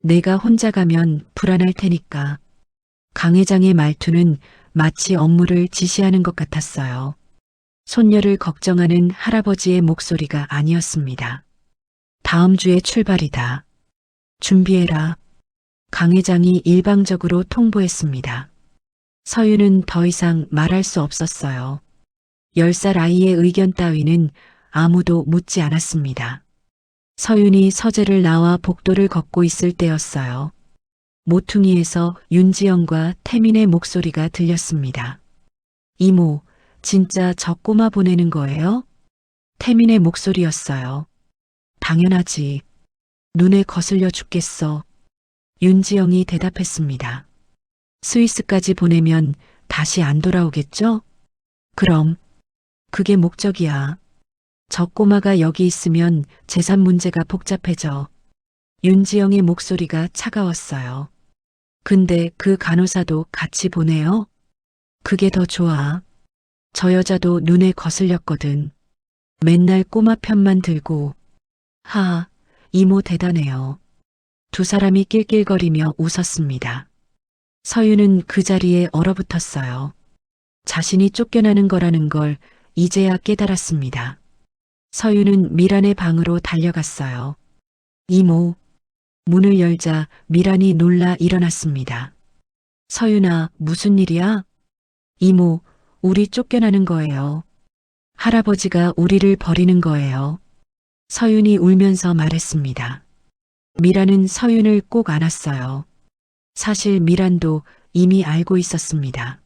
내가 혼자 가면 불안할 테니까. 강 회장의 말투는 마치 업무를 지시하는 것 같았어요. 손녀를 걱정하는 할아버지의 목소리가 아니었습니다. 다음 주에 출발이다. 준비해라. 강 회장이 일방적으로 통보했습니다. 서윤은 더 이상 말할 수 없었어요. 10살 아이의 의견 따위는 아무도 묻지 않았습니다. 서윤이 서재를 나와 복도를 걷고 있을 때였어요. 모퉁이에서 윤지영과 태민의 목소리가 들렸습니다. 이모, 진짜 저 꼬마 보내는 거예요? 태민의 목소리였어요. 당연하지. 눈에 거슬려 죽겠어. 윤지영이 대답했습니다. 스위스까지 보내면 다시 안 돌아오겠죠? 그럼. 그게 목적이야. 저 꼬마가 여기 있으면 재산 문제가 복잡해져. 윤지영의 목소리가 차가웠어요. 근데 그 간호사도 같이 보내요? 그게 더 좋아. 저 여자도 눈에 거슬렸거든. 맨날 꼬마 편만 들고. 이모 대단해요. 두 사람이 낄낄거리며 웃었습니다. 서윤은 그 자리에 얼어붙었어요. 자신이 쫓겨나는 거라는 걸 이제야 깨달았습니다. 서윤은 미란의 방으로 달려갔어요. 이모. 문을 열자 미란이 놀라 일어났습니다. 서윤아, 무슨 일이야? 이모, 우리 쫓겨나는 거예요. 할아버지가 우리를 버리는 거예요. 서윤이 울면서 말했습니다. 미란은 서윤을 꼭 안았어요. 사실 미란도 이미 알고 있었습니다.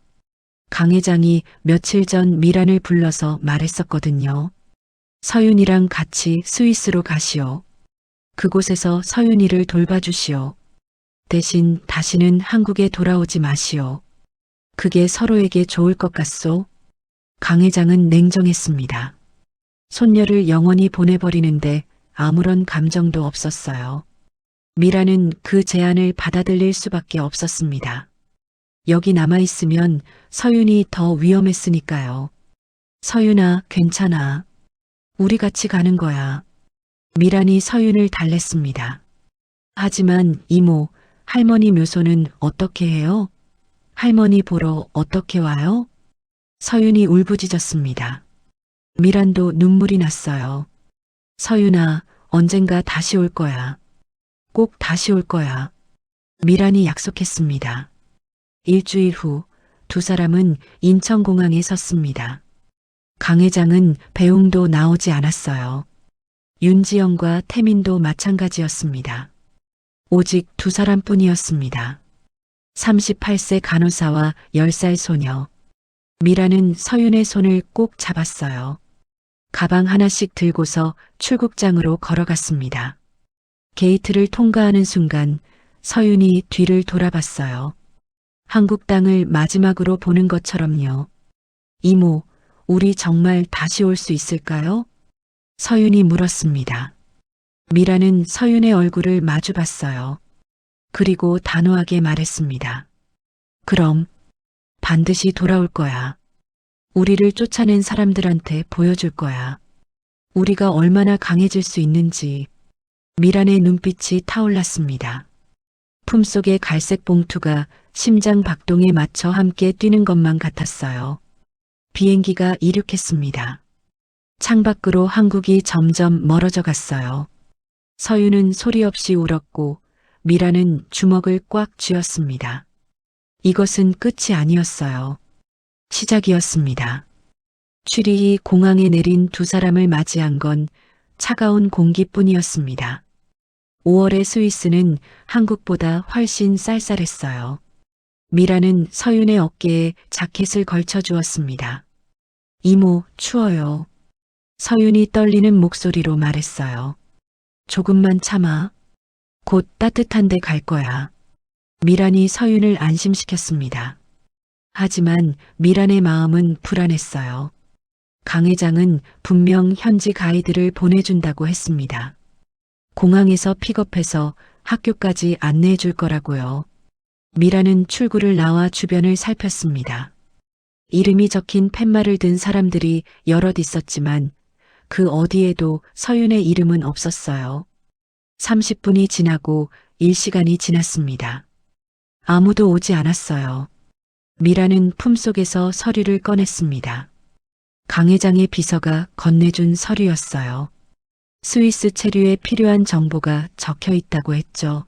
강 회장이 며칠 전 미란을 불러서 말했었거든요. 서윤이랑 같이 스위스로 가시오. 그곳에서 서윤이를 돌봐주시오. 대신 다시는 한국에 돌아오지 마시오. 그게 서로에게 좋을 것 같소? 강 회장은 냉정했습니다. 손녀를 영원히 보내버리는데 아무런 감정도 없었어요. 미라는 그 제안을 받아들일 수밖에 없었습니다. 여기 남아있으면 서윤이 더 위험했으니까요. 서윤아, 괜찮아. 우리 같이 가는 거야. 미란이 서윤을 달랬습니다. 하지만 이모, 할머니 묘소는 어떻게 해요? 할머니 보러 어떻게 와요? 서윤이 울부짖었습니다. 미란도 눈물이 났어요. 서윤아, 언젠가 다시 올 거야. 꼭 다시 올 거야. 미란이 약속했습니다. 일주일 후 두 사람은 인천공항에 섰습니다. 강 회장은 배웅도 나오지 않았어요. 윤지영과 태민도 마찬가지였습니다. 오직 두 사람뿐이었습니다. 38세 간호사와 10살 소녀. 미라는 서윤의 손을 꼭 잡았어요. 가방 하나씩 들고서 출국장으로 걸어갔습니다. 게이트를 통과하는 순간 서윤이 뒤를 돌아봤어요. 한국 땅을 마지막으로 보는 것처럼요. 이모, 우리 정말 다시 올 수 있을까요? 서윤이 물었습니다. 미라는 서윤의 얼굴을 마주 봤어요. 그리고 단호하게 말했습니다. 그럼 반드시 돌아올 거야. 우리를 쫓아낸 사람들한테 보여줄 거야. 우리가 얼마나 강해질 수 있는지. 미란의 눈빛이 타올랐습니다. 품속의 갈색 봉투가 심장 박동에 맞춰 함께 뛰는 것만 같았어요. 비행기가 이륙했습니다. 창밖으로 한국이 점점 멀어져 갔어요. 서윤은 소리 없이 울었고 미라는 주먹을 꽉 쥐었습니다. 이것은 끝이 아니었어요. 시작이었습니다. 취리히 공항에 내린 두 사람을 맞이한 건 차가운 공기뿐이었습니다. 5월의 스위스는 한국보다 훨씬 쌀쌀했어요. 미라는 서윤의 어깨에 자켓을 걸쳐 주었습니다. 이모, 추워요. 서윤이 떨리는 목소리로 말했어요. 조금만 참아. 곧 따뜻한 데 갈 거야. 미란이 서윤을 안심시켰습니다. 하지만 미란의 마음은 불안했어요. 강 회장은 분명 현지 가이드를 보내준다고 했습니다. 공항에서 픽업해서 학교까지 안내해 줄 거라고요. 미라는 출구를 나와 주변을 살폈습니다. 이름이 적힌 팻말을 든 사람들이 여럿 있었지만 그 어디에도 서윤의 이름은 없었어요. 30분이 지나고 1시간이 지났습니다. 아무도 오지 않았어요. 미라는 품속에서 서류를 꺼냈습니다. 강 회장의 비서가 건네준 서류였어요. 스위스 체류에 필요한 정보가 적혀 있다고 했죠.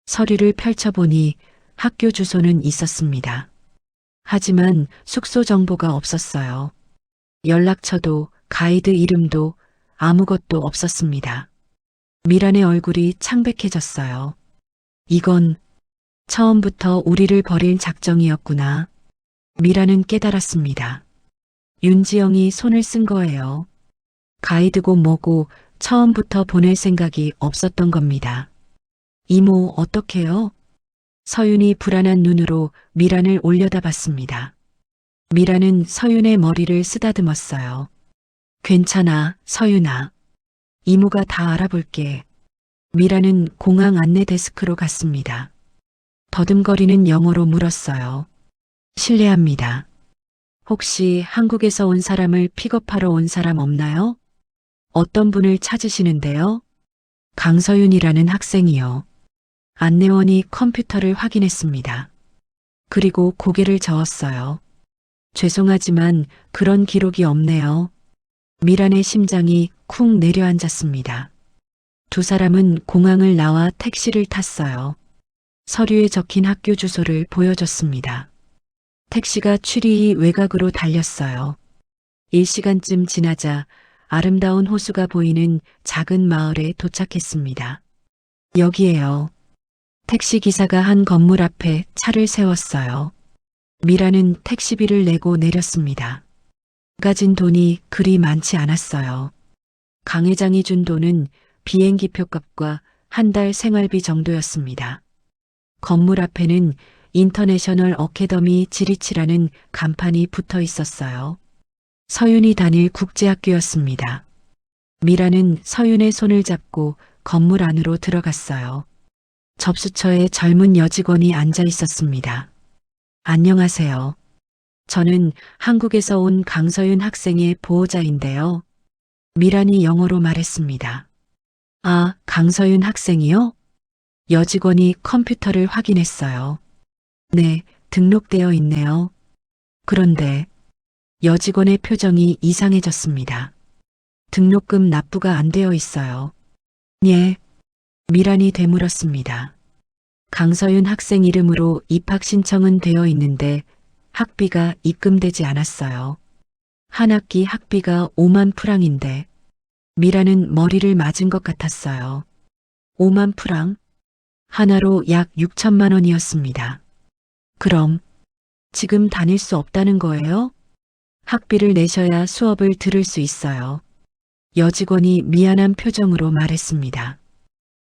서류를 펼쳐보니 학교 주소는 있었습니다. 하지만 숙소 정보가 없었어요. 연락처도 가이드 이름도 아무것도 없었습니다. 미란의 얼굴이 창백해졌어요. 이건 처음부터 우리를 버릴 작정이었구나. 미라는 깨달았습니다. 윤지영이 손을 쓴 거예요. 가이드고 뭐고 처음부터 보낼 생각이 없었던 겁니다. 이모, 어떡해요? 서윤이 불안한 눈으로 미란을 올려다봤습니다. 미란은 서윤의 머리를 쓰다듬었어요. 괜찮아, 서윤아. 이모가 다 알아볼게. 미란은 공항 안내 데스크로 갔습니다. 더듬거리는 영어로 물었어요. 실례합니다. 혹시 한국에서 온 사람을 픽업하러 온 사람 없나요? 어떤 분을 찾으시는데요? 강서윤이라는 학생이요. 안내원이 컴퓨터를 확인했습니다. 그리고 고개를 저었어요. 죄송하지만 그런 기록이 없네요. 미란의 심장이 쿵 내려앉았습니다. 두 사람은 공항을 나와 택시를 탔어요. 서류에 적힌 학교 주소를 보여줬습니다. 택시가 취리히 외곽으로 달렸어요. 1시간쯤 지나자 아름다운 호수가 보이는 작은 마을에 도착했습니다. 여기에요. 택시 기사가 한 건물 앞에 차를 세웠어요. 미라는 택시비를 내고 내렸습니다. 가진 돈이 그리 많지 않았어요. 강 회장이 준 돈은 비행기 표값과 한 달 생활비 정도였습니다. 건물 앞에는 인터내셔널 어카데미 지리치라는 간판이 붙어 있었어요. 서윤이 다닐 국제학교였습니다. 미라는 서윤의 손을 잡고 건물 안으로 들어갔어요. 접수처에 젊은 여직원이 앉아 있었습니다. 안녕하세요. 저는 한국에서 온 강서윤 학생의 보호자인데요. 미란이 영어로 말했습니다. 아, 강서윤 학생이요? 여직원이 컴퓨터를 확인했어요. 네, 등록되어 있네요. 그런데 여직원의 표정이 이상해졌습니다. 등록금 납부가 안 되어 있어요. 예, 미란이 되물었습니다. 강서윤 학생 이름으로 입학 신청은 되어 있는데 학비가 입금되지 않았어요. 한 학기 학비가 5만 프랑인데 미라는 머리를 맞은 것 같았어요. 5만 프랑? 하나로 약 6천만 원이었습니다. 그럼 지금 다닐 수 없다는 거예요? 학비를 내셔야 수업을 들을 수 있어요. 여직원이 미안한 표정으로 말했습니다.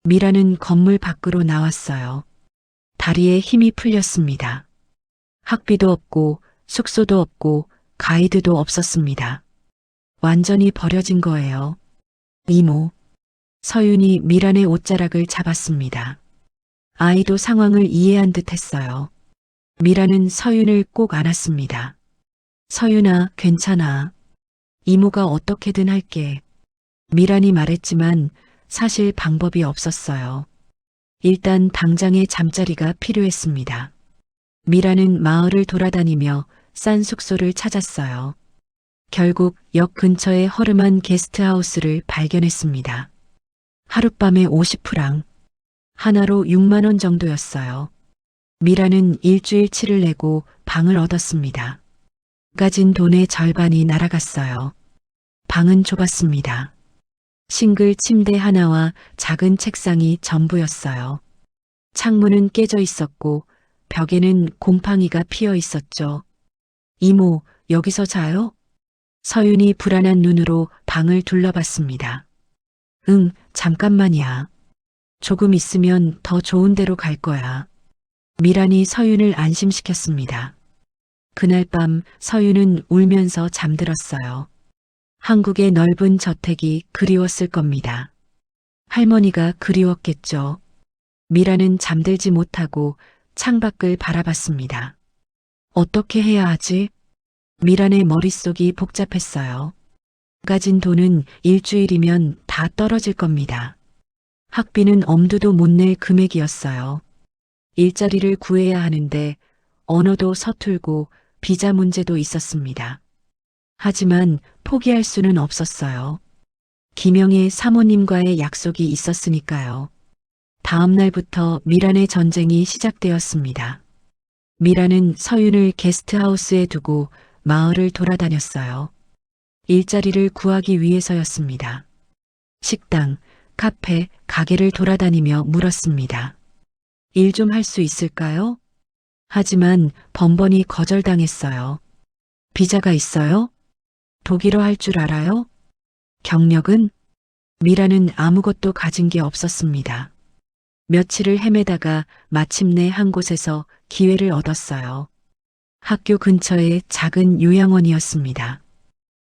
미라는 건물 밖으로 나왔어요. 다리에 힘이 풀렸습니다. 학비도 없고 숙소도 없고 가이드도 없었습니다. 완전히 버려진 거예요. 이모. 서윤이 미란의 옷자락을 잡았습니다. 아이도 상황을 이해한 듯 했어요. 미란은 서윤을 꼭 안았습니다. 서윤아, 괜찮아. 이모가 어떻게든 할게. 미란이 말했지만 사실 방법이 없었어요. 일단 당장의 잠자리가 필요했습니다. 미라는 마을을 돌아다니며 싼 숙소를 찾았어요. 결국 역 근처의 허름한 게스트하우스를 발견했습니다. 하룻밤에 50프랑, 하나로 6만 원 정도였어요. 미라는 일주일치를 내고 방을 얻었습니다. 가진 돈의 절반이 날아갔어요. 방은 좁았습니다. 싱글 침대 하나와 작은 책상이 전부였어요. 창문은 깨져 있었고 벽에는 곰팡이가 피어 있었죠. 이모, 여기서 자요? 서윤이 불안한 눈으로 방을 둘러봤습니다. 응, 잠깐만이야. 조금 있으면 더 좋은 데로 갈 거야. 미란이 서윤을 안심시켰습니다. 그날 밤 서윤은 울면서 잠들었어요. 한국의 넓은 저택이 그리웠을 겁니다. 할머니가 그리웠겠죠. 미라는 잠들지 못하고 창밖을 바라봤습니다. 어떻게 해야 하지? 미란의 머릿속이 복잡했어요. 가진 돈은 일주일이면 다 떨어질 겁니다. 학비는 엄두도 못 낼 금액이었어요. 일자리를 구해야 하는데 언어도 서툴고 비자 문제도 있었습니다. 하지만 포기할 수는 없었어요. 김영의 사모님과의 약속이 있었으니까요. 다음 날부터 미란의 전쟁이 시작되었습니다. 미란은 서윤을 게스트하우스에 두고 마을을 돌아다녔어요. 일자리를 구하기 위해서였습니다. 식당, 카페, 가게를 돌아다니며 물었습니다. 일 좀 할 수 있을까요? 하지만 번번이 거절당했어요. 비자가 있어요? 독일어 할 줄 알아요? 경력은? 미라는 아무것도 가진 게 없었습니다. 며칠을 헤매다가 마침내 한 곳에서 기회를 얻었어요. 학교 근처의 작은 요양원이었습니다.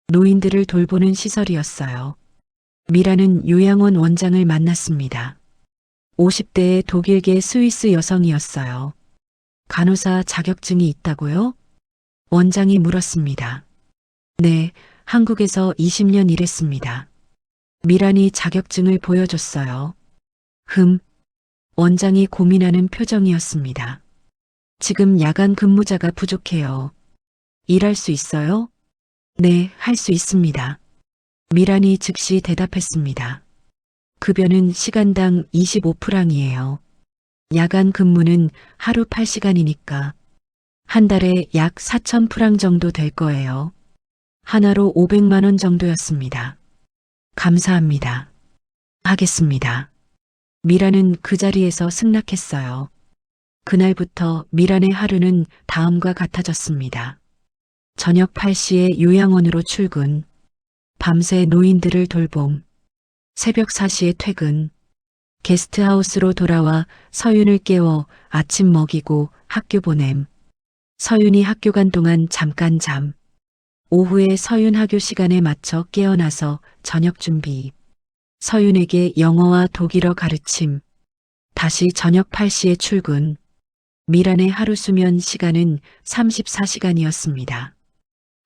노인들을 돌보는 시설이었어요. 미라는 요양원 원장을 만났습니다. 50대의 독일계 스위스 여성이었어요. 간호사 자격증이 있다고요? 원장이 물었습니다. 네, 한국에서 20년 일했습니다. 미란이 자격증을 보여줬어요. 원장이 고민하는 표정이었습니다. 지금 야간 근무자가 부족해요. 일할 수 있어요? 네, 할 수 있습니다. 미란이 즉시 대답했습니다. 급여는 시간당 25프랑이에요. 야간 근무는 하루 8시간이니까 한 달에 약 4,000프랑 정도 될 거예요. 하나로 500만 원 정도였습니다. 감사합니다. 하겠습니다. 미라는 그 자리에서 승낙했어요. 그날부터 미란의 하루는 다음과 같아졌습니다. 저녁 8시에 요양원으로 출근, 밤새 노인들을 돌봄, 새벽 4시에 퇴근, 게스트하우스로 돌아와 서윤을 깨워 아침 먹이고 학교 보냄, 서윤이 학교 간 동안 잠깐 잠, 오후에 서윤 학교 시간에 맞춰 깨어나서 저녁 준비, 서윤에게 영어와 독일어 가르침, 다시 저녁 8시에 출근, 미란의 하루 수면 시간은 34시간이었습니다.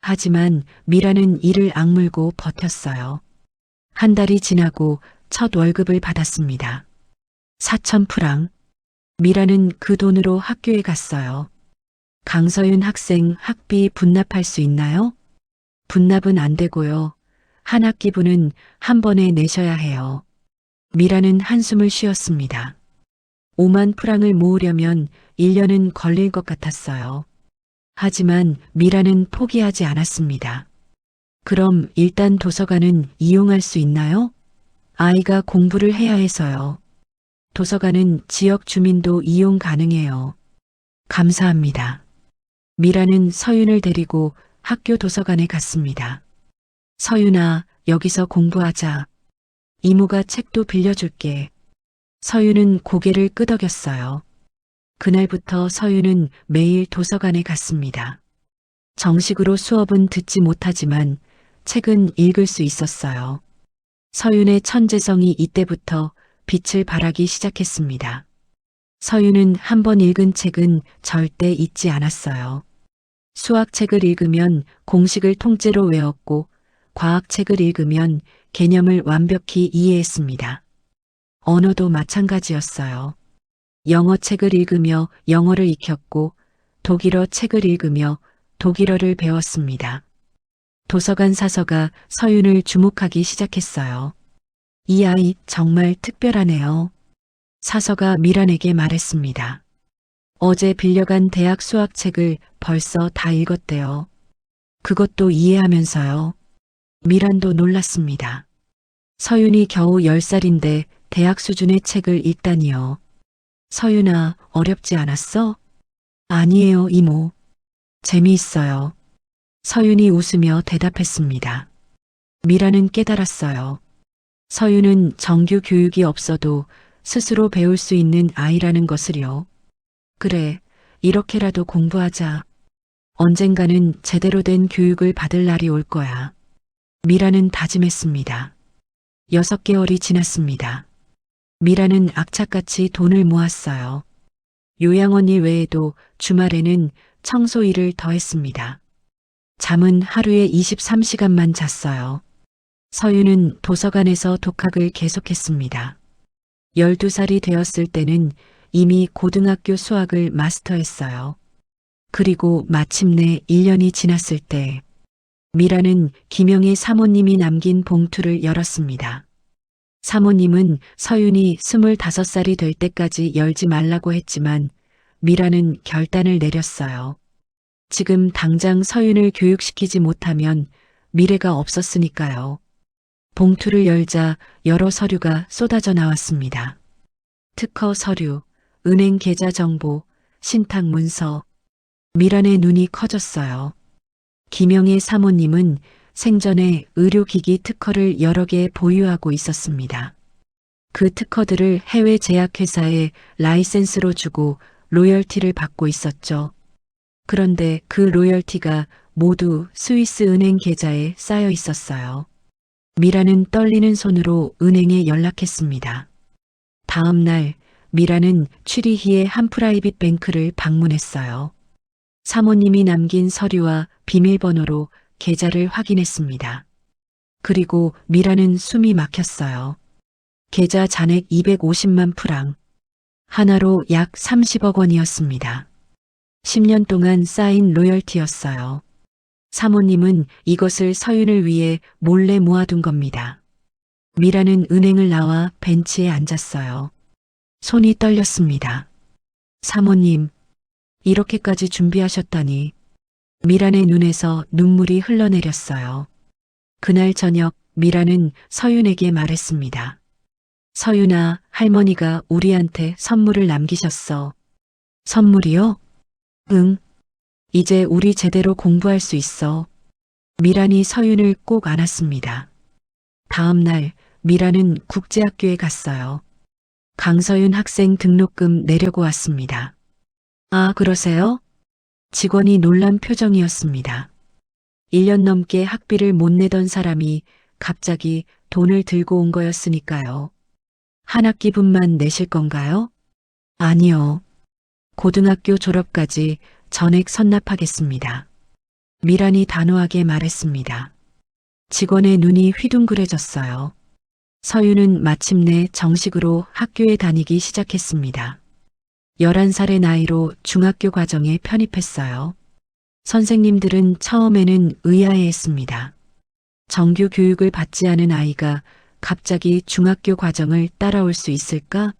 하지만 미란은 이를 악물고 버텼어요. 한 달이 지나고 첫 월급을 받았습니다. 4,000프랑. 미란은 그 돈으로 학교에 갔어요. 강서윤 학생 학비 분납할 수 있나요? 분납은 안 되고요. 한 학기분은 한 번에 내셔야 해요. 미란은 한숨을 쉬었습니다. 5만 프랑을 모으려면 1년은 걸릴 것 같았어요. 하지만 미라는 포기하지 않았습니다. 그럼 일단 도서관은 이용할 수 있나요? 아이가 공부를 해야 해서요. 도서관은 지역 주민도 이용 가능해요. 감사합니다. 미라는 서윤을 데리고 학교 도서관에 갔습니다. 서윤아, 여기서 공부하자. 이모가 책도 빌려줄게. 서윤은 고개를 끄덕였어요. 그날부터 서윤은 매일 도서관에 갔습니다. 정식으로 수업은 듣지 못하지만 책은 읽을 수 있었어요. 서윤의 천재성이 이때부터 빛을 발하기 시작했습니다. 서윤은 한 번 읽은 책은 절대 잊지 않았어요. 수학책을 읽으면 공식을 통째로 외웠고 과학책을 읽으면 개념을 완벽히 이해했습니다. 언어도 마찬가지였어요. 영어 책을 읽으며 영어를 익혔고 독일어 책을 읽으며 독일어를 배웠습니다. 도서관 사서가 서윤을 주목하기 시작했어요. 이 아이 정말 특별하네요. 사서가 미란에게 말했습니다. 어제 빌려간 대학 수학책을 벌써 다 읽었대요. 그것도 이해하면서요. 미란도 놀랐습니다. 서윤이 겨우 10살인데 대학 수준의 책을 읽다니요. 서윤아, 어렵지 않았어? 아니에요, 이모. 재미있어요. 서윤이 웃으며 대답했습니다. 미라는 깨달았어요. 서윤은 정규 교육이 없어도 스스로 배울 수 있는 아이라는 것을요. 그래, 이렇게라도 공부하자. 언젠가는 제대로 된 교육을 받을 날이 올 거야. 미라는 다짐했습니다. 6개월이 지났습니다. 미라는 악착같이 돈을 모았어요. 요양원일 외에도 주말에는 청소 일을 더했습니다. 잠은 하루에 23시간만 잤어요. 서윤은 도서관에서 독학을 계속했습니다. 12살이 되었을 때는 이미 고등학교 수학을 마스터했어요. 그리고 마침내 1년이 지났을 때 미라는 김영애 사모님이 남긴 봉투를 열었습니다. 사모님은 서윤이 25살이 될 때까지 열지 말라고 했지만 미라는 결단을 내렸어요. 지금 당장 서윤을 교육시키지 못하면 미래가 없었으니까요. 봉투를 열자 여러 서류가 쏟아져 나왔습니다. 특허 서류, 은행 계좌 정보, 신탁 문서. 미란의 눈이 커졌어요. 김영애 사모님은 생전에 의료기기 특허를 여러 개 보유하고 있었습니다. 그 특허들을 해외 제약회사에 라이센스로 주고 로열티를 받고 있었죠. 그런데 그 로열티가 모두 스위스 은행 계좌에 쌓여 있었어요. 미라는 떨리는 손으로 은행에 연락했습니다. 다음 날 미라는 취리히의 한 프라이빗 뱅크를 방문했어요. 사모님이 남긴 서류와 비밀번호로 계좌를 확인했습니다. 그리고 미라는 숨이 막혔어요. 계좌 잔액 250만 프랑. 하나로 약 30억 원이었습니다. 10년 동안 쌓인 로열티였어요. 사모님은 이것을 서윤을 위해 몰래 모아둔 겁니다. 미라는 은행을 나와 벤치에 앉았어요. 손이 떨렸습니다. 사모님, 이렇게까지 준비하셨다니. 미란의 눈에서 눈물이 흘러내렸어요. 그날 저녁 미란은 서윤에게 말했습니다. 서윤아, 할머니가 우리한테 선물을 남기셨어. 선물이요? 응. 이제 우리 제대로 공부할 수 있어. 미란이 서윤을 꼭 안았습니다. 다음 날 미란은 국제학교에 갔어요. 강서윤 학생 등록금 내려고 왔습니다. 아, 그러세요? 직원이 놀란 표정이었습니다. 1년 넘게 학비를 못 내던 사람이 갑자기 돈을 들고 온 거였으니까요. 한 학기분만 내실 건가요? 아니요. 고등학교 졸업까지 전액 선납하겠습니다. 미란이 단호하게 말했습니다. 직원의 눈이 휘둥그레졌어요. 서윤은 마침내 정식으로 학교에 다니기 시작했습니다. 11살의 나이로 중학교 과정에 편입했어요. 선생님들은 처음에는 의아해했습니다. 정규 교육을 받지 않은 아이가 갑자기 중학교 과정을 따라올 수 있을까?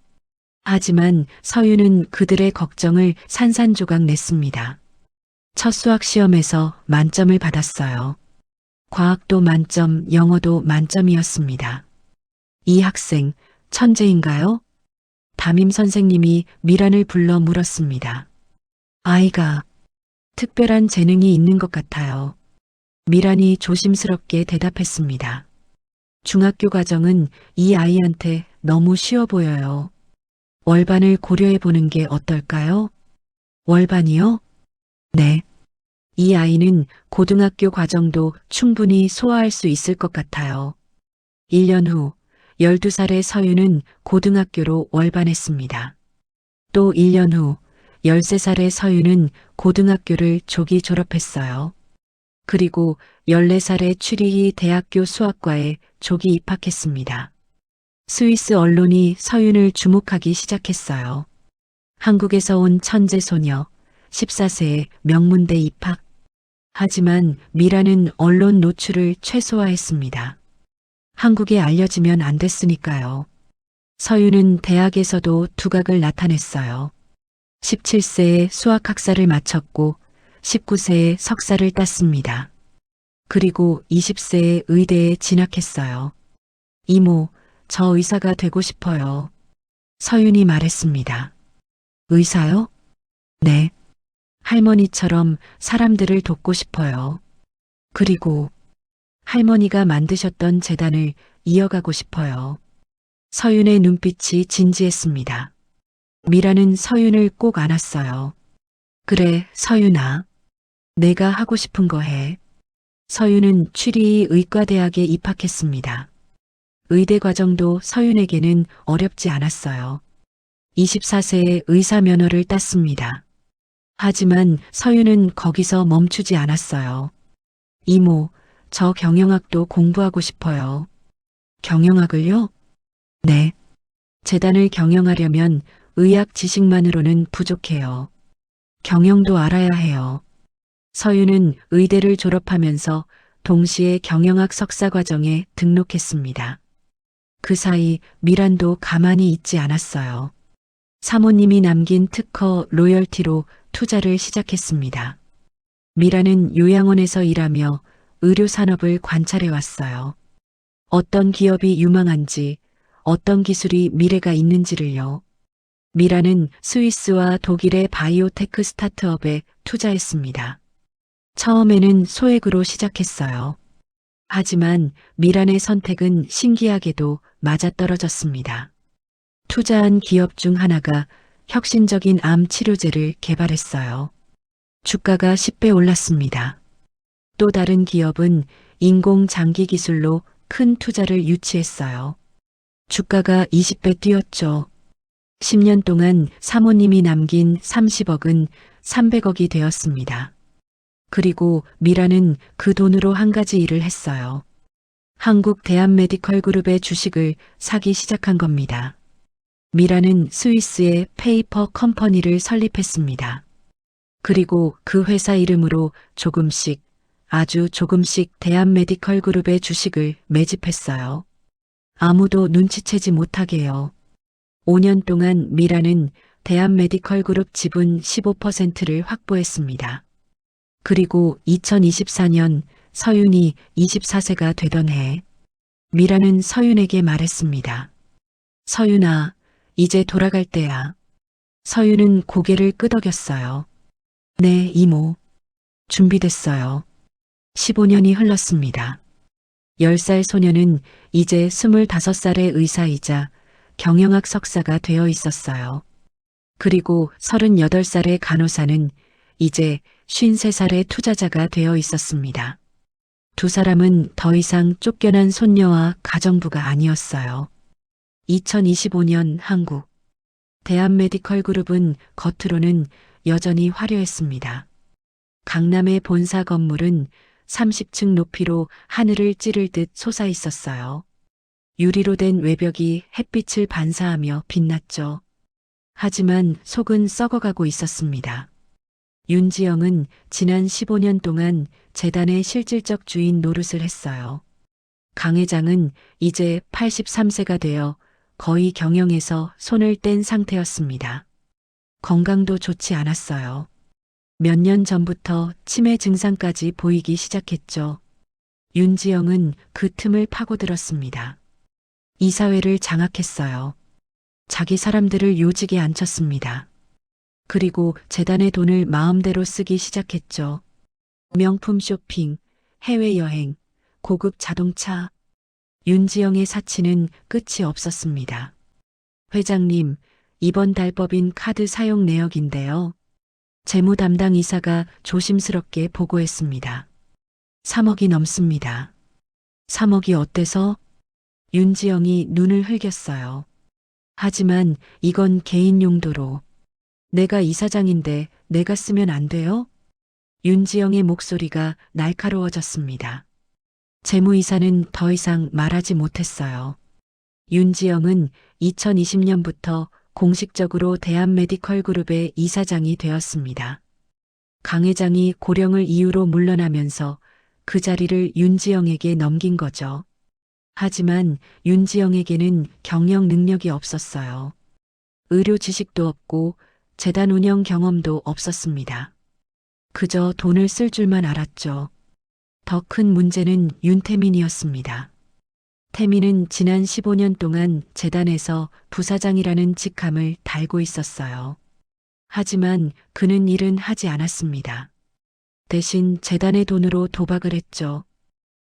하지만 서윤은 그들의 걱정을 산산조각 냈습니다. 첫 수학 시험에서 만점을 받았어요. 과학도 만점, 영어도 만점이었습니다. 이 학생 천재인가요? 담임 선생님이 미란을 불러 물었습니다. 아이가 특별한 재능이 있는 것 같아요. 미란이 조심스럽게 대답했습니다. 중학교 과정은 이 아이한테 너무 쉬워 보여요. 월반을 고려해 보는 게 어떨까요? 월반이요? 네. 이 아이는 고등학교 과정도 충분히 소화할 수 있을 것 같아요. 1년 후 12살의 서윤은 고등학교로 월반했습니다. 또 1년 후 13살의 서윤은 고등학교를 조기 졸업했어요. 그리고 14살의 취리히 대학교 수학과에 조기 입학했습니다. 스위스 언론이 서윤을 주목하기 시작했어요. 한국에서 온 천재 소녀, 14세에 명문대 입학. 하지만 미라는 언론 노출을 최소화했습니다. 한국에 알려지면 안 됐으니까요. 서윤은 대학에서도 두각을 나타냈어요. 17세에 수학 학사를 마쳤고 19세에 석사를 땄습니다. 그리고 20세에 의대에 진학했어요. 이모, 저 의사가 되고 싶어요. 서윤이 말했습니다. 의사요? 네. 할머니처럼 사람들을 돕고 싶어요. 그리고 할머니가 만드셨던 재단을 이어가고 싶어요. 서윤의 눈빛이 진지했습니다. 미라는 서윤을 꼭 안았어요. 그래, 서윤아. 내가 하고 싶은 거 해. 서윤은 취리 의과대학에 입학했습니다. 의대 과정도 서윤에게는 어렵지 않았어요. 24세에 의사 면허를 땄습니다. 하지만 서윤은 거기서 멈추지 않았어요. 이모, 저 경영학도 공부하고 싶어요. 경영학을요? 네. 재단을 경영하려면 의학 지식만으로는 부족해요. 경영도 알아야 해요. 서윤은 의대를 졸업하면서 동시에 경영학 석사 과정에 등록했습니다. 그 사이 미란도 가만히 있지 않았어요. 사모님이 남긴 특허 로열티로 투자를 시작했습니다. 미라는 요양원에서 일하며 의료 산업을 관찰해 왔어요. 어떤 기업이 유망한지, 어떤 기술이 미래가 있는지를요. 미라는 스위스와 독일의 바이오테크 스타트업에 투자했습니다. 처음에는 소액으로 시작했어요. 하지만 미란의 선택은 신기하게도 맞아떨어졌습니다. 투자한 기업 중 하나가 혁신적인 암 치료제를 개발했어요. 주가가 10배 올랐습니다. 또 다른 기업은 인공 장기 기술로 큰 투자를 유치했어요. 주가가 20배 뛰었죠. 10년 동안 사모님이 남긴 30억은 300억이 되었습니다. 그리고 미라는 그 돈으로 한 가지 일을 했어요. 한국 대한메디컬 그룹의 주식을 사기 시작한 겁니다. 미라는 스위스의 페이퍼 컴퍼니를 설립했습니다. 그리고 그 회사 이름으로 조금씩, 아주 조금씩 대한메디컬 그룹의 주식을 매집했어요. 아무도 눈치채지 못하게요. 5년 동안 미라는 대한메디컬 그룹 지분 15%를 확보했습니다. 그리고 2024년 서윤이 24세가 되던 해, 미라는 서윤에게 말했습니다. 서윤아, 이제 돌아갈 때야. 서윤은 고개를 끄덕였어요. 네, 이모. 준비됐어요. 15년이 흘렀습니다. 10살 소녀는 이제 25살의 의사이자 경영학 석사가 되어 있었어요. 그리고 38살의 간호사는 이제 53살의 투자자가 되어 있었습니다. 두 사람은 더 이상 쫓겨난 손녀와 가정부가 아니었어요. 2025년 한국. 대한메디컬 그룹은 겉으로는 여전히 화려했습니다. 강남의 본사 건물은 30층 높이로 하늘을 찌를 듯 솟아 있었어요. 유리로 된 외벽이 햇빛을 반사하며 빛났죠. 하지만 속은 썩어가고 있었습니다. 윤지영은 지난 15년 동안 재단의 실질적 주인 노릇을 했어요. 강 회장은 이제 83세가 되어 거의 경영에서 손을 뗀 상태였습니다. 건강도 좋지 않았어요. 몇 년 전부터 치매 증상까지 보이기 시작했죠. 윤지영은 그 틈을 파고들었습니다. 이사회를 장악했어요. 자기 사람들을 요직에 앉혔습니다. 그리고 재단의 돈을 마음대로 쓰기 시작했죠. 명품 쇼핑, 해외여행, 고급 자동차. 윤지영의 사치는 끝이 없었습니다. 회장님, 이번 달법인 카드 사용 내역인데요. 재무 담당 이사가 조심스럽게 보고했습니다. 3억이 넘습니다. 3억이 어때서? 윤지영이 눈을 흘겼어요. 하지만 이건 개인 용도로. 내가 이사장인데 내가 쓰면 안 돼요? 윤지영의 목소리가 날카로워졌습니다. 재무이사는 더 이상 말하지 못했어요. 윤지영은 2020년부터 공식적으로 대한메디컬 그룹의 이사장이 되었습니다. 강 회장이 고령을 이유로 물러나면서 그 자리를 윤지영에게 넘긴 거죠. 하지만 윤지영에게는 경영 능력이 없었어요. 의료 지식도 없고 재단 운영 경험도 없었습니다. 그저 돈을 쓸 줄만 알았죠. 더 큰 문제는 윤태민이었습니다. 태민은 지난 15년 동안 재단에서 부사장이라는 직함을 달고 있었어요. 하지만 그는 일은 하지 않았습니다. 대신 재단의 돈으로 도박을 했죠.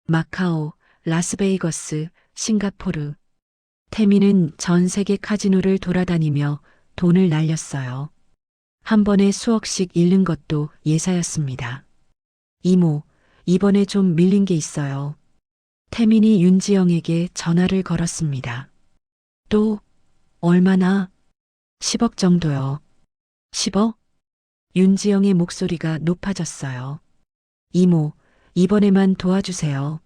마카오, 라스베이거스, 싱가포르. 태민은 전 세계 카지노를 돌아다니며 돈을 날렸어요. 한 번에 수억씩 잃는 것도 예사였습니다. 이모, 이번에 좀 밀린 게 있어요. 태민이 윤지영에게 전화를 걸었습니다. 또, 얼마나? 10억 정도요. 10억? 윤지영의 목소리가 높아졌어요. 이모, 이번에만 도와주세요.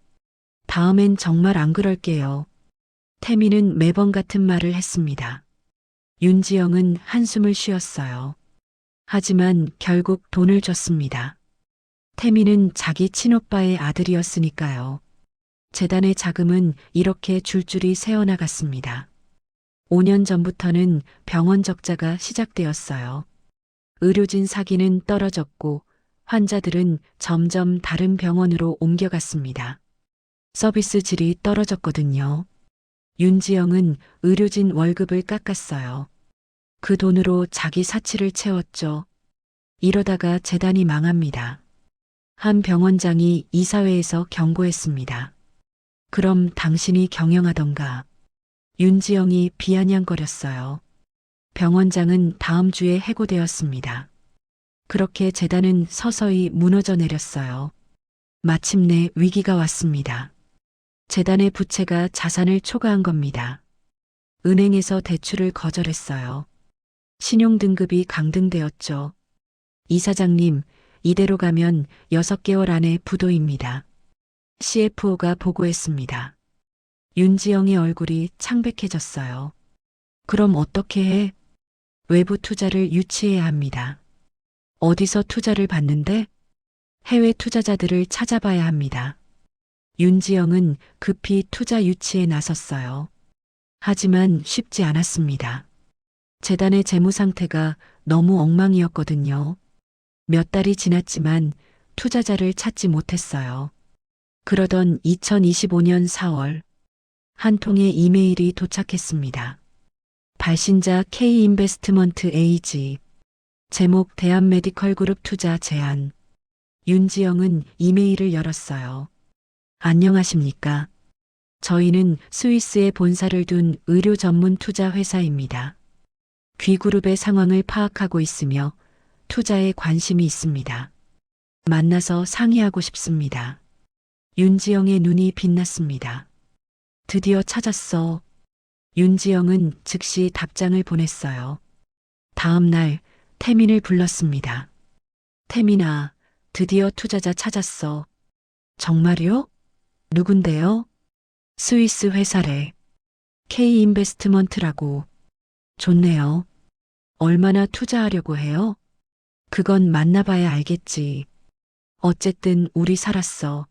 다음엔 정말 안 그럴게요. 태민은 매번 같은 말을 했습니다. 윤지영은 한숨을 쉬었어요. 하지만 결국 돈을 줬습니다. 태민은 자기 친오빠의 아들이었으니까요. 재단의 자금은 이렇게 줄줄이 새어나갔습니다. 5년 전부터는 병원 적자가 시작되었어요. 의료진 사기는 떨어졌고 환자들은 점점 다른 병원으로 옮겨갔습니다. 서비스 질이 떨어졌거든요. 윤지영은 의료진 월급을 깎았어요. 그 돈으로 자기 사치를 채웠죠. 이러다가 재단이 망합니다. 한 병원장이 이사회에서 경고했습니다. 그럼 당신이 경영하던가. 윤지영이 비아냥거렸어요. 병원장은 다음 주에 해고되었습니다. 그렇게 재단은 서서히 무너져 내렸어요. 마침내 위기가 왔습니다. 재단의 부채가 자산을 초과한 겁니다. 은행에서 대출을 거절했어요. 신용등급이 강등되었죠. 이사장님, 이대로 가면 6개월 안에 부도입니다. CFO가 보고했습니다. 윤지영의 얼굴이 창백해졌어요. 그럼 어떻게 해? 외부 투자를 유치해야 합니다. 어디서 투자를 받는데? 해외 투자자들을 찾아봐야 합니다. 윤지영은 급히 투자 유치에 나섰어요. 하지만 쉽지 않았습니다. 재단의 재무 상태가 너무 엉망이었거든요. 몇 달이 지났지만 투자자를 찾지 못했어요. 그러던 2025년 4월 한 통의 이메일이 도착했습니다. 발신자 K인베스트먼트 AG 제목 대한메디컬그룹 투자 제안. 윤지영은 이메일을 열었어요. 안녕하십니까? 저희는 스위스에 본사를 둔 의료 전문 투자 회사입니다. 귀그룹의 상황을 파악하고 있으며 투자에 관심이 있습니다. 만나서 상의하고 싶습니다. 윤지영의 눈이 빛났습니다. 드디어 찾았어. 윤지영은 즉시 답장을 보냈어요. 다음 날 태민을 불렀습니다. 태민아, 드디어 투자자 찾았어. 정말요? 누군데요? 스위스 회사래. K인베스트먼트라고. 좋네요. 얼마나 투자하려고 해요? 그건 만나봐야 알겠지. 어쨌든 우리 살았어.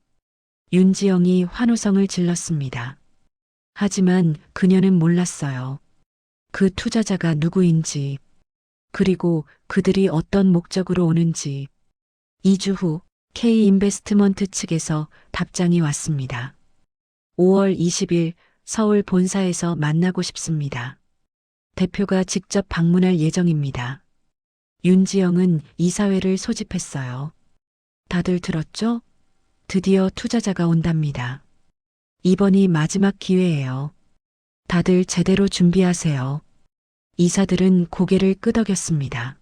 윤지영이 환호성을 질렀습니다. 하지만 그녀는 몰랐어요. 그 투자자가 누구인지, 그리고 그들이 어떤 목적으로 오는지. 2주 후 K인베스트먼트 측에서 답장이 왔습니다. 5월 20일 서울 본사에서 만나고 싶습니다. 대표가 직접 방문할 예정입니다. 윤지영은 이사회를 소집했어요. 다들 들었죠? 드디어 투자자가 온답니다. 이번이 마지막 기회예요. 다들 제대로 준비하세요. 이사들은 고개를 끄덕였습니다.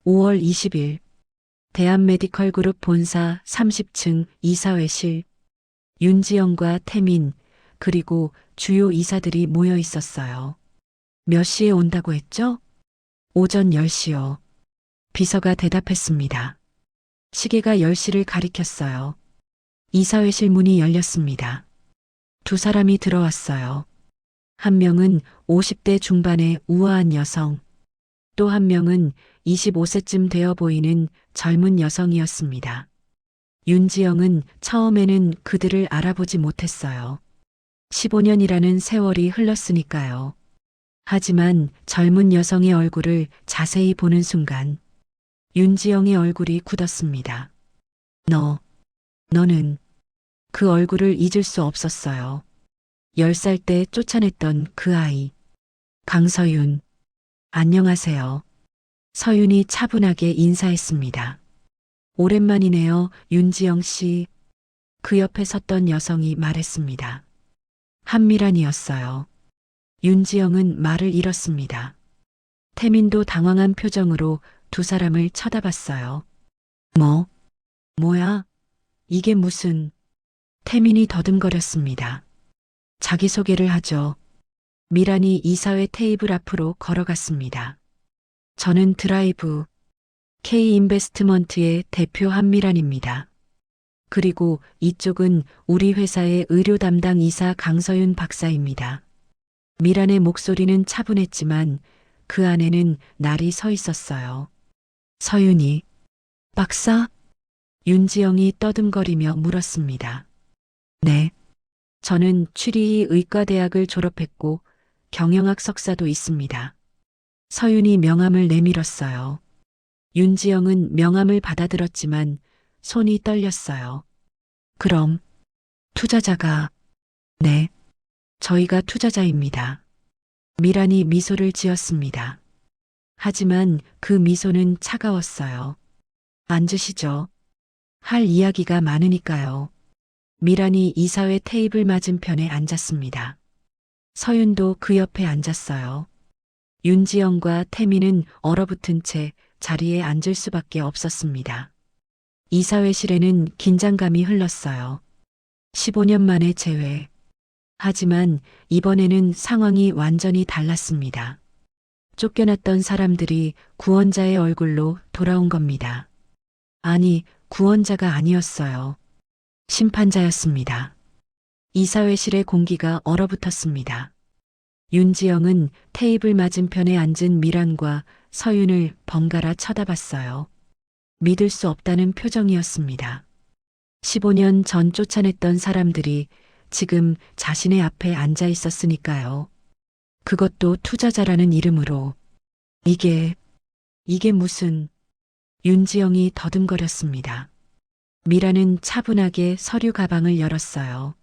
5월 20일 대한메디컬그룹 본사 30층 이사회실. 윤지영과 태민 그리고 주요 이사들이 모여 있었어요. 몇 시에 온다고 했죠? 오전 10시요. 비서가 대답했습니다. 시계가 10시를 가리켰어요. 이사회실 문이 열렸습니다. 두 사람이 들어왔어요. 한 명은 50대 중반의 우아한 여성, 또 한 명은 25세쯤 되어 보이는 젊은 여성이었습니다. 윤지영은 처음에는 그들을 알아보지 못했어요. 15년이라는 세월이 흘렀으니까요. 하지만 젊은 여성의 얼굴을 자세히 보는 순간 윤지영의 얼굴이 굳었습니다. 너는 그 얼굴을 잊을 수 없었어요. 10살 때 쫓아냈던 그 아이. 강서윤. 안녕하세요. 서윤이 차분하게 인사했습니다. 오랜만이네요, 윤지영 씨. 그 옆에 섰던 여성이 말했습니다. 한미란이었어요. 윤지영은 말을 잃었습니다. 태민도 당황한 표정으로 두 사람을 쳐다봤어요. 뭐야? 이게 무슨... 태민이 더듬거렸습니다. 자기소개를 하죠. 미란이 이사회 테이블 앞으로 걸어갔습니다. 저는 드라이브 K인베스트먼트의 대표 한미란입니다. 그리고 이쪽은 우리 회사의 의료 담당 이사 강서윤 박사입니다. 미란의 목소리는 차분했지만 그 안에는 날이 서 있었어요. 서윤이, 박사? 윤지영이 떠듬거리며 물었습니다. 네. 저는 취리히 의과대학을 졸업했고 경영학 석사도 있습니다. 서윤이 명함을 내밀었어요. 윤지영은 명함을 받아들었지만 손이 떨렸어요. 그럼 투자자가... 네. 저희가 투자자입니다. 미란이 미소를 지었습니다. 하지만 그 미소는 차가웠어요. 앉으시죠. 할 이야기가 많으니까요. 미란이 이사회 테이블 맞은편에 앉았습니다. 서윤도 그 옆에 앉았어요. 윤지영과 태민은 얼어붙은 채 자리에 앉을 수밖에 없었습니다. 이사회실에는 긴장감이 흘렀어요. 15년 만에 재회. 하지만 이번에는 상황이 완전히 달랐습니다. 쫓겨났던 사람들이 구원자의 얼굴로 돌아온 겁니다. 아니, 구원자가 아니었어요. 심판자였습니다. 이사회실의 공기가 얼어붙었습니다. 윤지영은 테이블 맞은편에 앉은 미란과 서윤을 번갈아 쳐다봤어요. 믿을 수 없다는 표정이었습니다. 15년 전 쫓아냈던 사람들이 지금 자신의 앞에 앉아 있었으니까요. 그것도 투자자라는 이름으로. 이게 무슨... 윤지영이 더듬거렸습니다. 미라는 차분하게 서류 가방을 열었어요.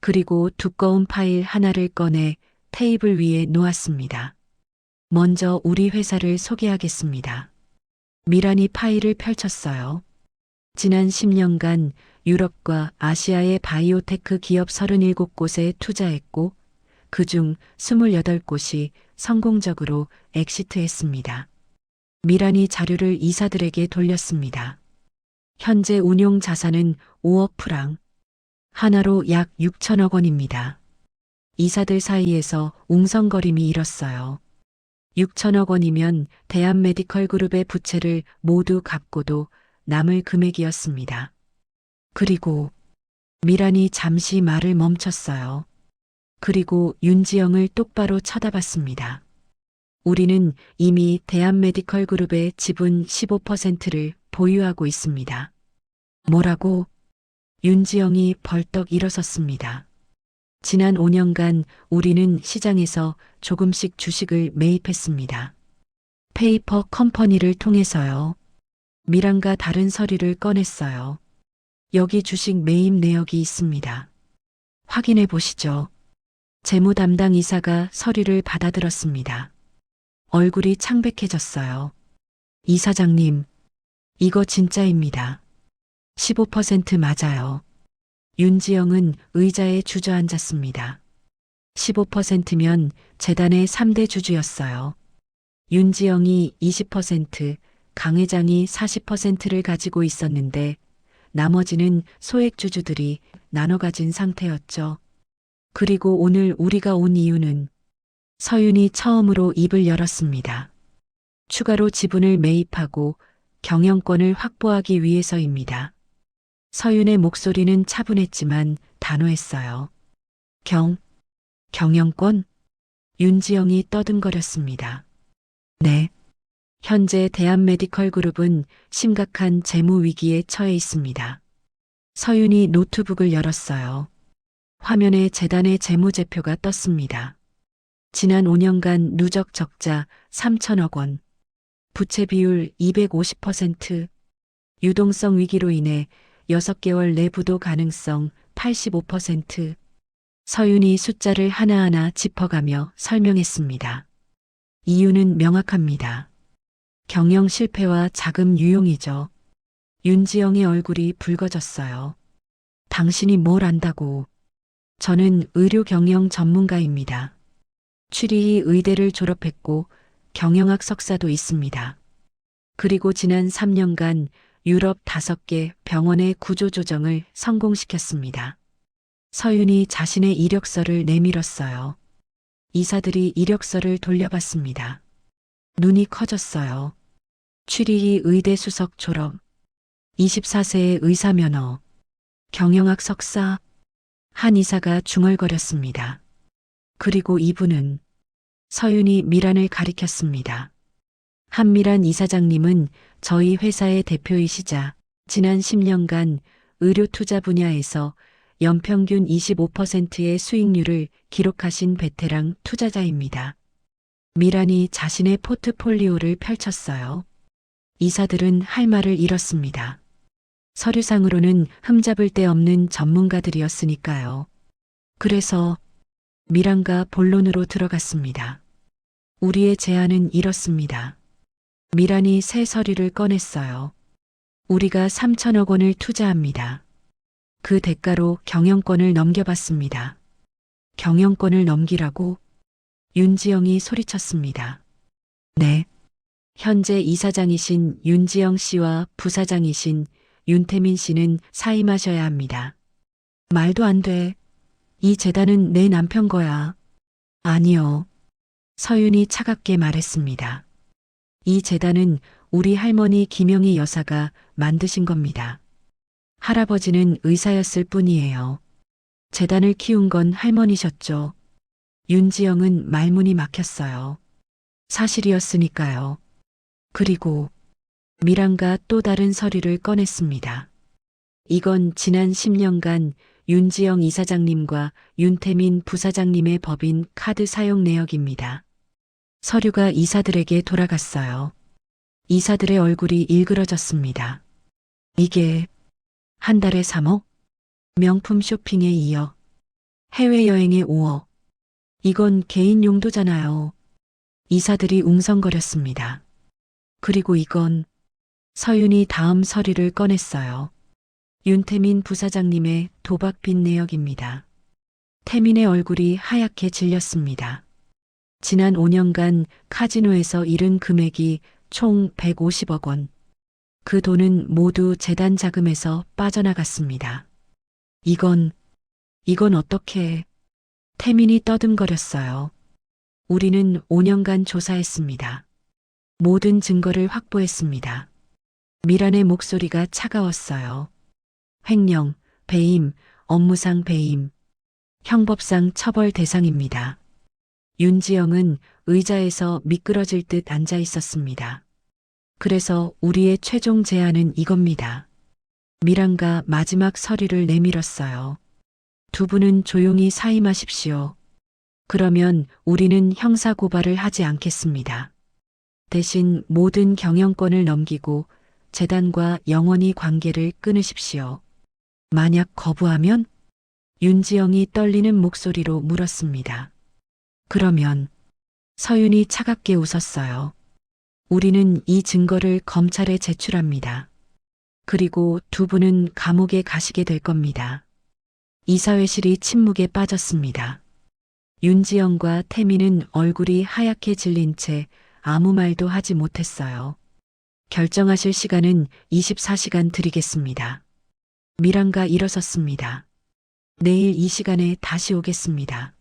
그리고 두꺼운 파일 하나를 꺼내 테이블 위에 놓았습니다. 먼저 우리 회사를 소개하겠습니다. 미란이 파일을 펼쳤어요. 지난 10년간 유럽과 아시아의 바이오테크 기업 37곳에 투자했고 그중 28곳이 성공적으로 엑시트했습니다. 미란이 자료를 이사들에게 돌렸습니다. 현재 운용 자산은 5억 프랑, 하나로 약 6천억 원입니다. 이사들 사이에서 웅성거림이 일었어요. 6천억 원이면 대한메디컬 그룹의 부채를 모두 갚고도 남을 금액이었습니다. 그리고 미란이 잠시 말을 멈췄어요. 그리고 윤지영을 똑바로 쳐다봤습니다. 우리는 이미 대한메디컬 그룹의 지분 15%를 보유하고 있습니다. 뭐라고? 윤지영이 벌떡 일어섰습니다. 지난 5년간 우리는 시장에서 조금씩 주식을 매입했습니다. 페이퍼 컴퍼니를 통해서요. 미란과 다른 서류를 꺼냈어요. 여기 주식 매입 내역이 있습니다. 확인해 보시죠. 재무 담당 이사가 서류를 받아들었습니다. 얼굴이 창백해졌어요. 이사장님, 이거 진짜입니다. 15% 맞아요. 윤지영은 의자에 주저앉았습니다. 15%면 재단의 3대 주주였어요. 윤지영이 20%, 강 회장이 40%를 가지고 있었는데 나머지는 소액 주주들이 나눠 가진 상태였죠. 그리고 오늘 우리가 온 이유는 서윤이 처음으로 입을 열었습니다. 추가로 지분을 매입하고 경영권을 확보하기 위해서입니다. 서윤의 목소리는 차분했지만 단호했어요. 경영권? 윤지영이 떠듬거렸습니다. 네. 현재 대한메디컬 그룹은 심각한 재무 위기에 처해 있습니다. 서윤이 노트북을 열었어요. 화면에 재단의 재무제표가 떴습니다. 지난 5년간 누적 적자 3천억 원, 부채 비율 250%, 유동성 위기로 인해 6개월 내 부도 가능성 85%, 서윤이 숫자를 하나하나 짚어가며 설명했습니다. 이유는 명확합니다. 경영 실패와 자금 유용이죠. 윤지영의 얼굴이 붉어졌어요. 당신이 뭘 안다고. 저는 의료 경영 전문가입니다. 추리히 의대를 졸업했고 경영학 석사도 있습니다. 그리고 지난 3년간 유럽 5개 병원의 구조조정을 성공시켰습니다. 서윤이 자신의 이력서를 내밀었어요. 이사들이 이력서를 돌려봤습니다. 눈이 커졌어요. 추리히 의대 수석 졸업, 24세의 의사 면허, 경영학 석사. 한 이사가 중얼거렸습니다. 그리고 이분은 서윤이 미란을 가리켰습니다. 한미란 이사장님은 저희 회사의 대표이시자 지난 10년간 의료 투자 분야에서 연평균 25%의 수익률을 기록하신 베테랑 투자자입니다. 미란이 자신의 포트폴리오를 펼쳤어요. 이사들은 할 말을 잃었습니다. 서류상으로는 흠잡을 데 없는 전문가들이었으니까요. 그래서 미란과 본론으로 들어갔습니다. 우리의 제안은 이렇습니다. 미란이 새 서류를 꺼냈어요. 우리가 3천억 원을 투자합니다. 그 대가로 경영권을 넘겨받습니다. 경영권을 넘기라고? 윤지영이 소리쳤습니다. 네. 현재 이사장이신 윤지영 씨와 부사장이신 윤태민 씨는 사임하셔야 합니다. 말도 안 돼. 이 재단은 내 남편 거야. 아니요. 서윤이 차갑게 말했습니다. 이 재단은 우리 할머니 김영희 여사가 만드신 겁니다. 할아버지는 의사였을 뿐이에요. 재단을 키운 건 할머니셨죠. 윤지영은 말문이 막혔어요. 사실이었으니까요. 그리고 미란과 또 다른 서류를 꺼냈습니다. 이건 지난 10년간 윤지영 이사장님과 윤태민 부사장님의 법인 카드 사용 내역입니다. 서류가 이사들에게 돌아갔어요. 이사들의 얼굴이 일그러졌습니다. 이게 한 달에 3억? 명품 쇼핑에 2억? 해외여행에 5억? 이건 개인 용도잖아요. 이사들이 웅성거렸습니다. 그리고 이건 서윤이 다음 서류를 꺼냈어요. 윤태민 부사장님의 도박 빚 내역입니다. 태민의 얼굴이 하얗게 질렸습니다. 지난 5년간 카지노에서 잃은 금액이 총 150억 원. 그 돈은 모두 재단 자금에서 빠져나갔습니다. 이건 어떻게... 태민이 떠듬거렸어요. 우리는 5년간 조사했습니다. 모든 증거를 확보했습니다. 미란의 목소리가 차가웠어요. 횡령, 배임, 업무상 배임, 형법상 처벌 대상입니다. 윤지영은 의자에서 미끄러질 듯 앉아 있었습니다. 그래서 우리의 최종 제안은 이겁니다. 미란과 마지막 서류를 내밀었어요. 두 분은 조용히 사임하십시오. 그러면 우리는 형사고발을 하지 않겠습니다. 대신 모든 경영권을 넘기고 재단과 영원히 관계를 끊으십시오. 만약 거부하면? 윤지영이 떨리는 목소리로 물었습니다. 그러면 서윤이 차갑게 웃었어요. 우리는 이 증거를 검찰에 제출합니다. 그리고 두 분은 감옥에 가시게 될 겁니다. 이사회실이 침묵에 빠졌습니다. 윤지영과 태민은 얼굴이 하얗게 질린 채 아무 말도 하지 못했어요. 결정하실 시간은 24시간 드리겠습니다. 미란가 일어섰습니다. 내일 이 시간에 다시 오겠습니다.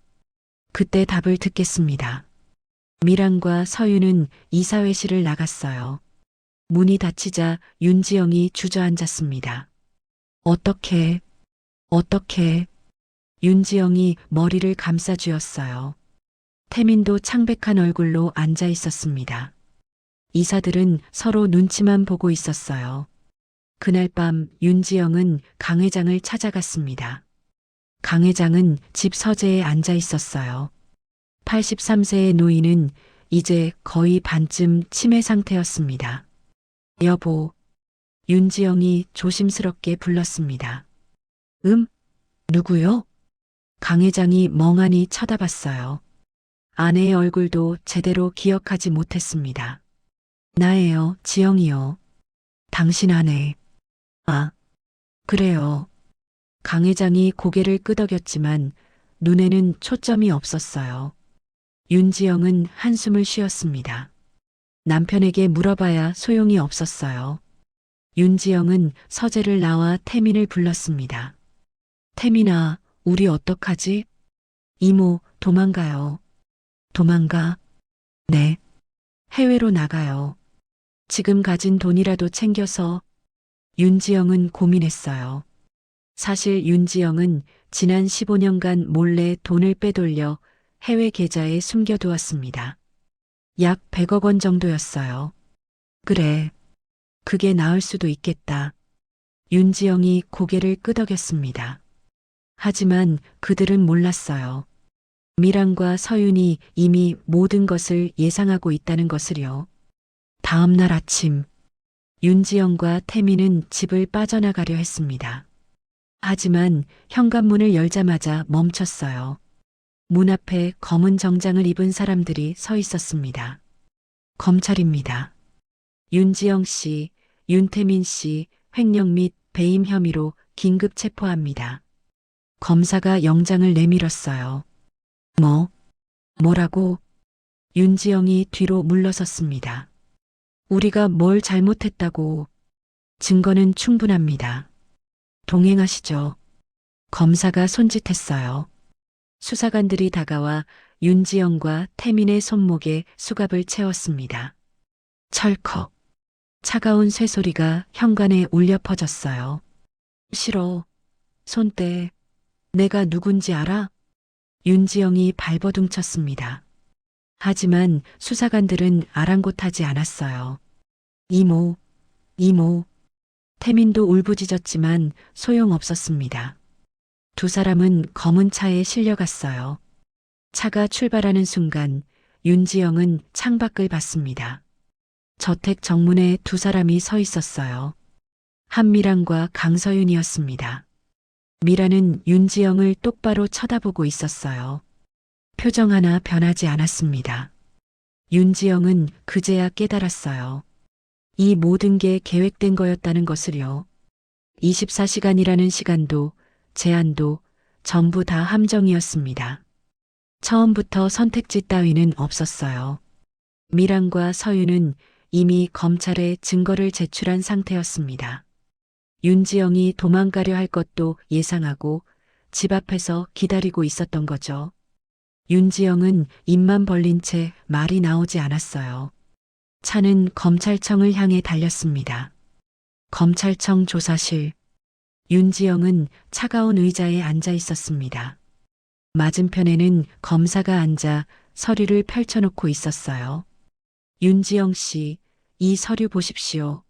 그때 답을 듣겠습니다. 미란과 서윤은 이사회실을 나갔어요. 문이 닫히자 윤지영이 주저앉았습니다. 어떻게... 윤지영이 머리를 감싸쥐었어요. 태민도 창백한 얼굴로 앉아 있었습니다. 이사들은 서로 눈치만 보고 있었어요. 그날 밤 윤지영은 강 회장을 찾아갔습니다. 강 회장은 집 서재에 앉아 있었어요. 83세의 노인은 이제 거의 반쯤 치매 상태였습니다. 여보, 윤지영이 조심스럽게 불렀습니다. 누구요? 강 회장이 멍하니 쳐다봤어요. 아내의 얼굴도 제대로 기억하지 못했습니다. 나예요, 지영이요. 당신 아내. 아, 그래요. 강 회장이 고개를 끄덕였지만 눈에는 초점이 없었어요. 윤지영은 한숨을 쉬었습니다. 남편에게 물어봐야 소용이 없었어요. 윤지영은 서재를 나와 태민을 불렀습니다. 태민아, 우리 어떡하지? 이모, 도망가요. 도망가? 네. 해외로 나가요. 지금 가진 돈이라도 챙겨서. 윤지영은 고민했어요. 사실 윤지영은 지난 15년간 몰래 돈을 빼돌려 해외 계좌에 숨겨두었습니다. 약 100억 원 정도였어요. 그래. 그게 나을 수도 있겠다. 윤지영이 고개를 끄덕였습니다. 하지만 그들은 몰랐어요. 미란과 서윤이 이미 모든 것을 예상하고 있다는 것을요. 다음 날 아침, 윤지영과 태민은 집을 빠져나가려 했습니다. 하지만 현관문을 열자마자 멈췄어요. 문 앞에 검은 정장을 입은 사람들이 서 있었습니다. 검찰입니다. 윤지영 씨, 윤태민 씨, 횡령 및 배임 혐의로 긴급 체포합니다. 검사가 영장을 내밀었어요. 뭐라고? 윤지영이 뒤로 물러섰습니다. 우리가 뭘 잘못했다고. 증거는 충분합니다. 동행하시죠. 검사가 손짓했어요. 수사관들이 다가와 윤지영과 태민의 손목에 수갑을 채웠습니다. 철컥. 차가운 쇠소리가 현관에 울려 퍼졌어요. 싫어. 손 떼. 내가 누군지 알아? 윤지영이 발버둥쳤습니다. 하지만 수사관들은 아랑곳하지 않았어요. 이모. 태민도 울부짖었지만 소용없었습니다. 두 사람은 검은 차에 실려갔어요. 차가 출발하는 순간 윤지영은 창밖을 봤습니다. 저택 정문에 두 사람이 서 있었어요. 한미란과 강서윤이었습니다. 미란은 윤지영을 똑바로 쳐다보고 있었어요. 표정 하나 변하지 않았습니다. 윤지영은 그제야 깨달았어요. 이 모든 게 계획된 거였다는 것을요. 24시간이라는 시간도 제한도 전부 다 함정이었습니다. 처음부터 선택지 따위는 없었어요. 미란과 서윤은 이미 검찰에 증거를 제출한 상태였습니다. 윤지영이 도망가려 할 것도 예상하고 집 앞에서 기다리고 있었던 거죠. 윤지영은 입만 벌린 채 말이 나오지 않았어요. 차는 검찰청을 향해 달렸습니다. 검찰청 조사실. 윤지영은 차가운 의자에 앉아 있었습니다. 맞은편에는 검사가 앉아 서류를 펼쳐놓고 있었어요. 윤지영 씨, 이 서류 보십시오.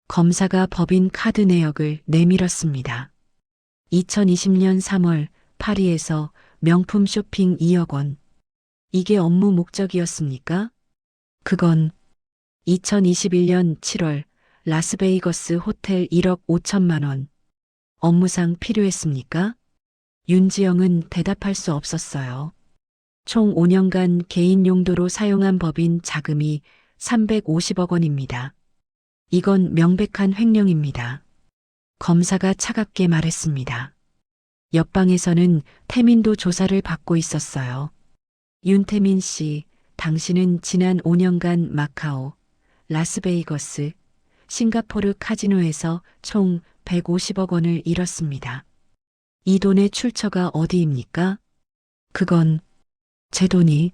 검사가 법인 카드 내역을 내밀었습니다. 2020년 3월 파리에서 명품 쇼핑 2억 원. 이게 업무 목적이었습니까? 그건 2021년 7월 라스베이거스 호텔 1억 5천만 원. 업무상 필요했습니까? 윤지영은 대답할 수 없었어요. 총 5년간 개인 용도로 사용한 법인 자금이 350억 원입니다. 이건 명백한 횡령입니다. 검사가 차갑게 말했습니다. 옆방에서는 태민도 조사를 받고 있었어요. 윤태민 씨, 당신은 지난 5년간 마카오, 라스베이거스, 싱가포르 카지노에서 총 150억 원을 잃었습니다. 이 돈의 출처가 어디입니까? 그건 제 돈이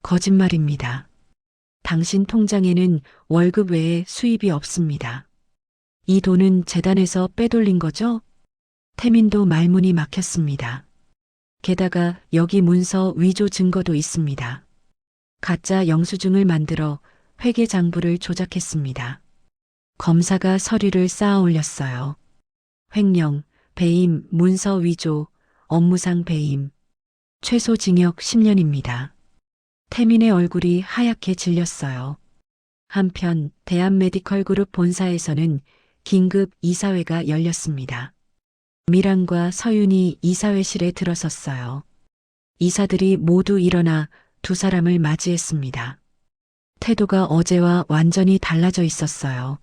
거짓말입니다. 당신 통장에는 월급 외에 수입이 없습니다. 이 돈은 재단에서 빼돌린 거죠? 태민도 말문이 막혔습니다. 게다가 여기 문서 위조 증거도 있습니다. 가짜 영수증을 만들어 회계장부를 조작했습니다. 검사가 서류를 쌓아 올렸어요. 횡령, 배임, 문서 위조, 업무상 배임. 최소 징역 10년입니다. 태민의 얼굴이 하얗게 질렸어요. 한편 대한메디컬그룹 본사에서는 긴급 이사회가 열렸습니다. 미란과 서윤이 이사회실에 들어섰어요. 이사들이 모두 일어나 두 사람을 맞이했습니다. 태도가 어제와 완전히 달라져 있었어요.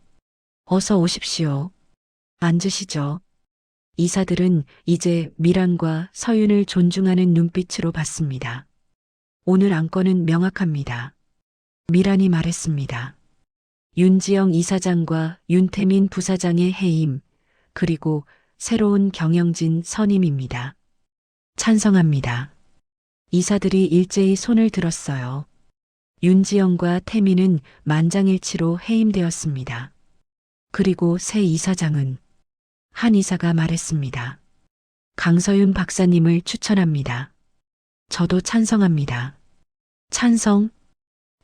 어서 오십시오. 앉으시죠. 이사들은 이제 미란과 서윤을 존중하는 눈빛으로 봤습니다. 오늘 안건은 명확합니다. 미란이 말했습니다. 윤지영 이사장과 윤태민 부사장의 해임, 그리고 새로운 경영진 선임입니다. 찬성합니다. 이사들이 일제히 손을 들었어요. 윤지영과 태민은 만장일치로 해임되었습니다. 그리고 새 이사장은 한 이사가 말했습니다. 강서윤 박사님을 추천합니다. 저도 찬성합니다. 찬성?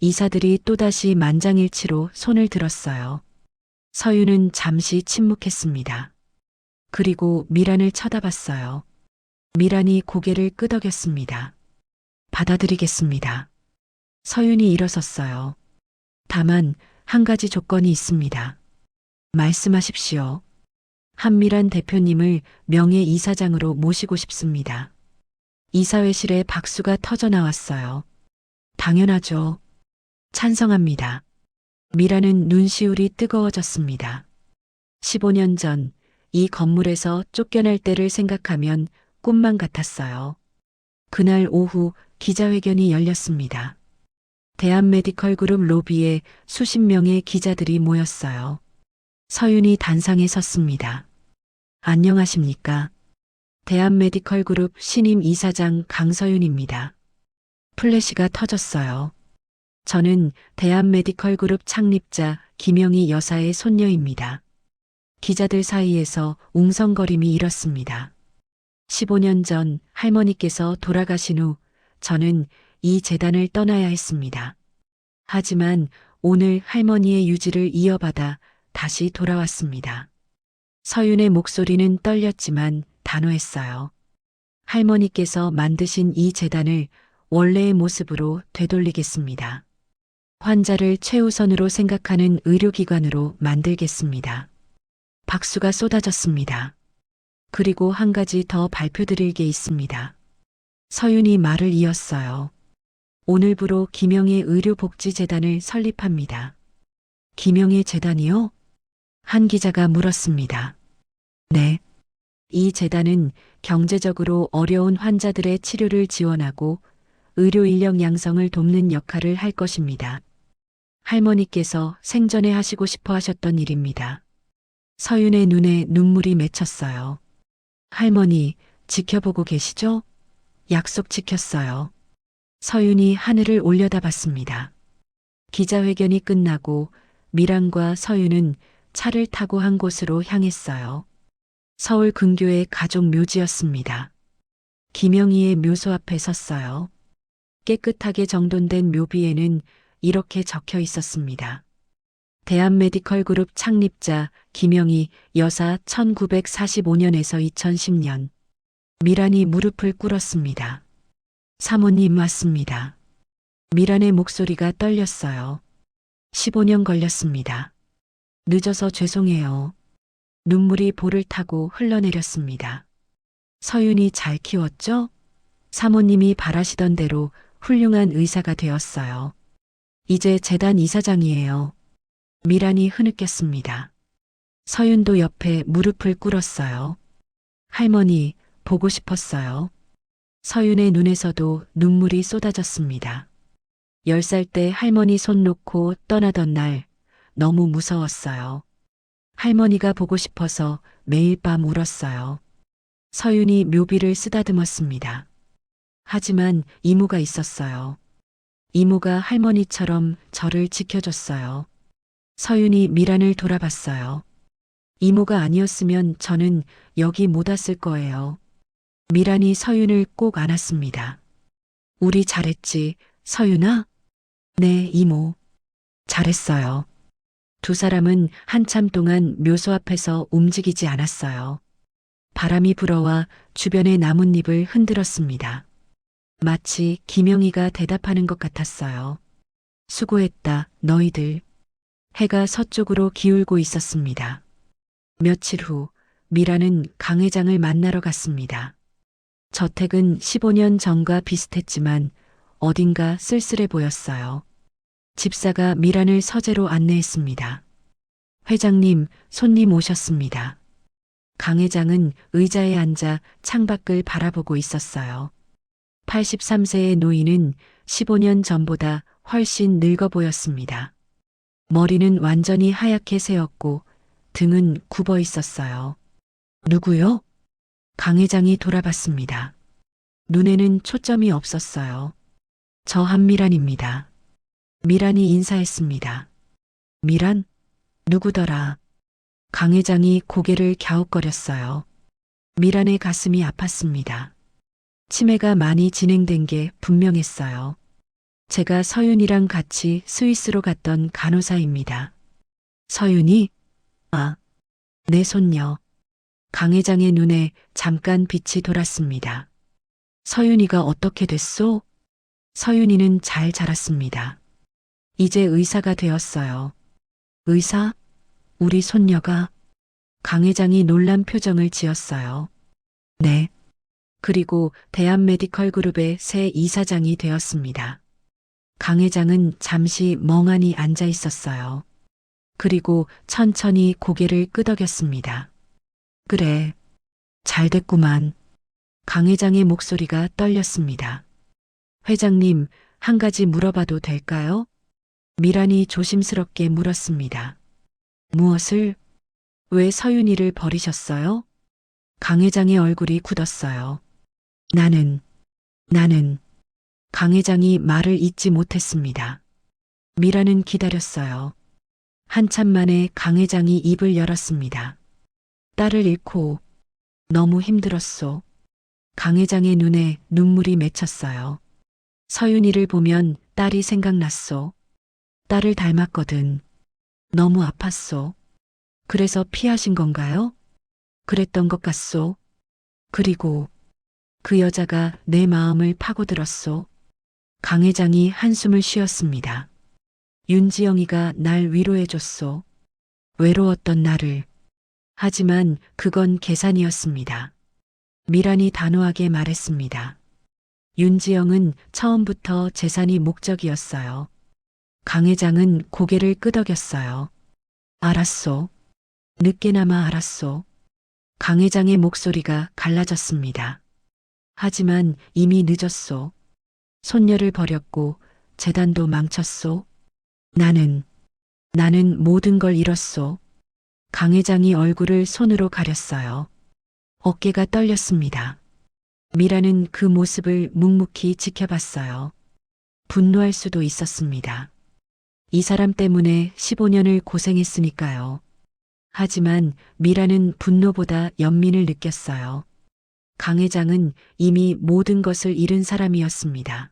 이사들이 또다시 만장일치로 손을 들었어요. 서윤은 잠시 침묵했습니다. 그리고 미란을 쳐다봤어요. 미란이 고개를 끄덕였습니다. 받아들이겠습니다. 서윤이 일어섰어요. 다만 한 가지 조건이 있습니다. 말씀하십시오. 한미란 대표님을 명예이사장으로 모시고 싶습니다. 이사회실에 박수가 터져 나왔어요. 당연하죠. 찬성합니다. 미라는 눈시울이 뜨거워졌습니다. 15년 전 이 건물에서 쫓겨날 때를 생각하면 꿈만 같았어요. 그날 오후 기자회견이 열렸습니다. 대한메디컬그룹 로비에 수십 명의 기자들이 모였어요. 서윤이 단상에 섰습니다. 안녕하십니까? 대한메디컬그룹 신임 이사장 강서윤입니다. 플래시가 터졌어요. 저는 대한메디컬그룹 창립자 김영희 여사의 손녀입니다. 기자들 사이에서 웅성거림이 일었습니다. 15년 전 할머니께서 돌아가신 후 저는 이 재단을 떠나야 했습니다. 하지만 오늘 할머니의 유지를 이어받아 다시 돌아왔습니다. 서윤의 목소리는 떨렸지만 단호했어요. 할머니께서 만드신 이 재단을 원래의 모습으로 되돌리겠습니다. 환자를 최우선으로 생각하는 의료기관으로 만들겠습니다. 박수가 쏟아졌습니다. 그리고 한 가지 더 발표드릴 게 있습니다. 서윤이 말을 이었어요. 오늘부로 김영애 의료복지재단을 설립합니다. 김영애 재단이요? 한 기자가 물었습니다. 네. 이 재단은 경제적으로 어려운 환자들의 치료를 지원하고 의료 인력 양성을 돕는 역할을 할 것입니다. 할머니께서 생전에 하시고 싶어 하셨던 일입니다. 서윤의 눈에 눈물이 맺혔어요. 할머니, 지켜보고 계시죠? 약속 지켰어요. 서윤이 하늘을 올려다봤습니다. 기자회견이 끝나고 미란과 서윤은 차를 타고 한 곳으로 향했어요. 서울 근교의 가족 묘지였습니다. 김영희의 묘소 앞에 섰어요. 깨끗하게 정돈된 묘비에는 이렇게 적혀 있었습니다. 대한메디컬그룹 창립자 김영희 여사 1945년에서 2010년. 미란이 무릎을 꿇었습니다. 사모님 왔습니다. 미란의 목소리가 떨렸어요. 15년 걸렸습니다. 늦어서 죄송해요. 눈물이 볼을 타고 흘러내렸습니다. 서윤이 잘 키웠죠? 사모님이 바라시던 대로 훌륭한 의사가 되었어요. 이제 재단 이사장이에요. 미란이 흐느꼈습니다. 서윤도 옆에 무릎을 꿇었어요. 할머니, 보고 싶었어요. 서윤의 눈에서도 눈물이 쏟아졌습니다. 10살 때 할머니 손 놓고 떠나던 날 너무 무서웠어요. 할머니가 보고 싶어서 매일 밤 울었어요. 서윤이 묘비를 쓰다듬었습니다. 하지만 이모가 있었어요. 이모가 할머니처럼 저를 지켜줬어요. 서윤이 미란을 돌아봤어요. 이모가 아니었으면 저는 여기 못 왔을 거예요. 미란이 서윤을 꼭 안았습니다. 우리 잘했지, 서윤아? 네, 이모. 잘했어요. 두 사람은 한참 동안 묘소 앞에서 움직이지 않았어요. 바람이 불어와 주변의 나뭇잎을 흔들었습니다. 마치 김영희가 대답하는 것 같았어요. 수고했다, 너희들. 해가 서쪽으로 기울고 있었습니다. 며칠 후 미라는 강 회장을 만나러 갔습니다. 저택은 15년 전과 비슷했지만 어딘가 쓸쓸해 보였어요. 집사가 미란을 서재로 안내했습니다. 회장님, 손님 오셨습니다. 강 회장은 의자에 앉아 창밖을 바라보고 있었어요. 83세의 노인은 15년 전보다 훨씬 늙어 보였습니다. 머리는 완전히 하얗게 새었고 등은 굽어 있었어요. 누구요? 강 회장이 돌아봤습니다. 눈에는 초점이 없었어요. 저 한미란입니다. 미란이 인사했습니다. 미란? 누구더라? 강 회장이 고개를 갸웃거렸어요. 미란의 가슴이 아팠습니다. 치매가 많이 진행된 게 분명했어요. 제가 서윤이랑 같이 스위스로 갔던 간호사입니다. 서윤이? 아, 내 손녀. 강 회장의 눈에 잠깐 빛이 돌았습니다. 서윤이가 어떻게 됐소? 서윤이는 잘 자랐습니다. 이제 의사가 되었어요. 의사? 우리 손녀가? 강 회장이 놀란 표정을 지었어요. 네. 그리고 대한메디컬 그룹의 새 이사장이 되었습니다. 강 회장은 잠시 멍하니 앉아 있었어요. 그리고 천천히 고개를 끄덕였습니다. 그래. 잘 됐구만. 강 회장의 목소리가 떨렸습니다. 회장님, 한 가지 물어봐도 될까요? 미란이 조심스럽게 물었습니다. 무엇을? 왜 서윤이를 버리셨어요? 강 회장의 얼굴이 굳었어요. 나는. 강 회장이 말을 잇지 못했습니다. 미라는 기다렸어요. 한참 만에 강 회장이 입을 열었습니다. 딸을 잃고 너무 힘들었소. 강 회장의 눈에 눈물이 맺혔어요. 서윤이를 보면 딸이 생각났소. 딸을 닮았거든. 너무 아팠소. 그래서 피하신 건가요? 그랬던 것 같소. 그리고 그 여자가 내 마음을 파고들었소. 강 회장이 한숨을 쉬었습니다. 윤지영이가 날 위로해줬소. 외로웠던 나를. 하지만 그건 계산이었습니다. 미란이 단호하게 말했습니다. 윤지영은 처음부터 재산이 목적이었어요. 강 회장은 고개를 끄덕였어요. 알았소. 늦게나마 알았소. 강 회장의 목소리가 갈라졌습니다. 하지만 이미 늦었소. 손녀를 버렸고 재단도 망쳤소. 나는 모든 걸 잃었소. 강 회장이 얼굴을 손으로 가렸어요. 어깨가 떨렸습니다. 미라는 그 모습을 묵묵히 지켜봤어요. 분노할 수도 있었습니다. 이 사람 때문에 15년을 고생했으니까요. 하지만 미라는 분노보다 연민을 느꼈어요. 강 회장은 이미 모든 것을 잃은 사람이었습니다.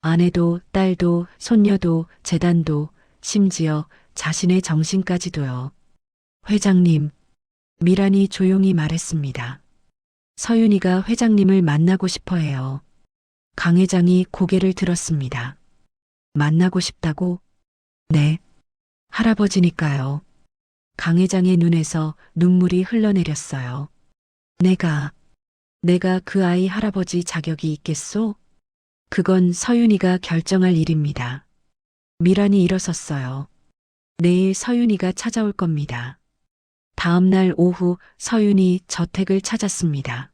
아내도 딸도 손녀도 재단도 심지어 자신의 정신까지도요. 회장님, 미란이 조용히 말했습니다. 서윤이가 회장님을 만나고 싶어 해요. 강 회장이 고개를 들었습니다. 만나고 싶다고? 네. 할아버지니까요. 강 회장의 눈에서 눈물이 흘러내렸어요. 내가 그 아이 할아버지 자격이 있겠소? 그건 서윤이가 결정할 일입니다. 미란이 일어섰어요. 내일 서윤이가 찾아올 겁니다. 다음 날 오후 서윤이 저택을 찾았습니다.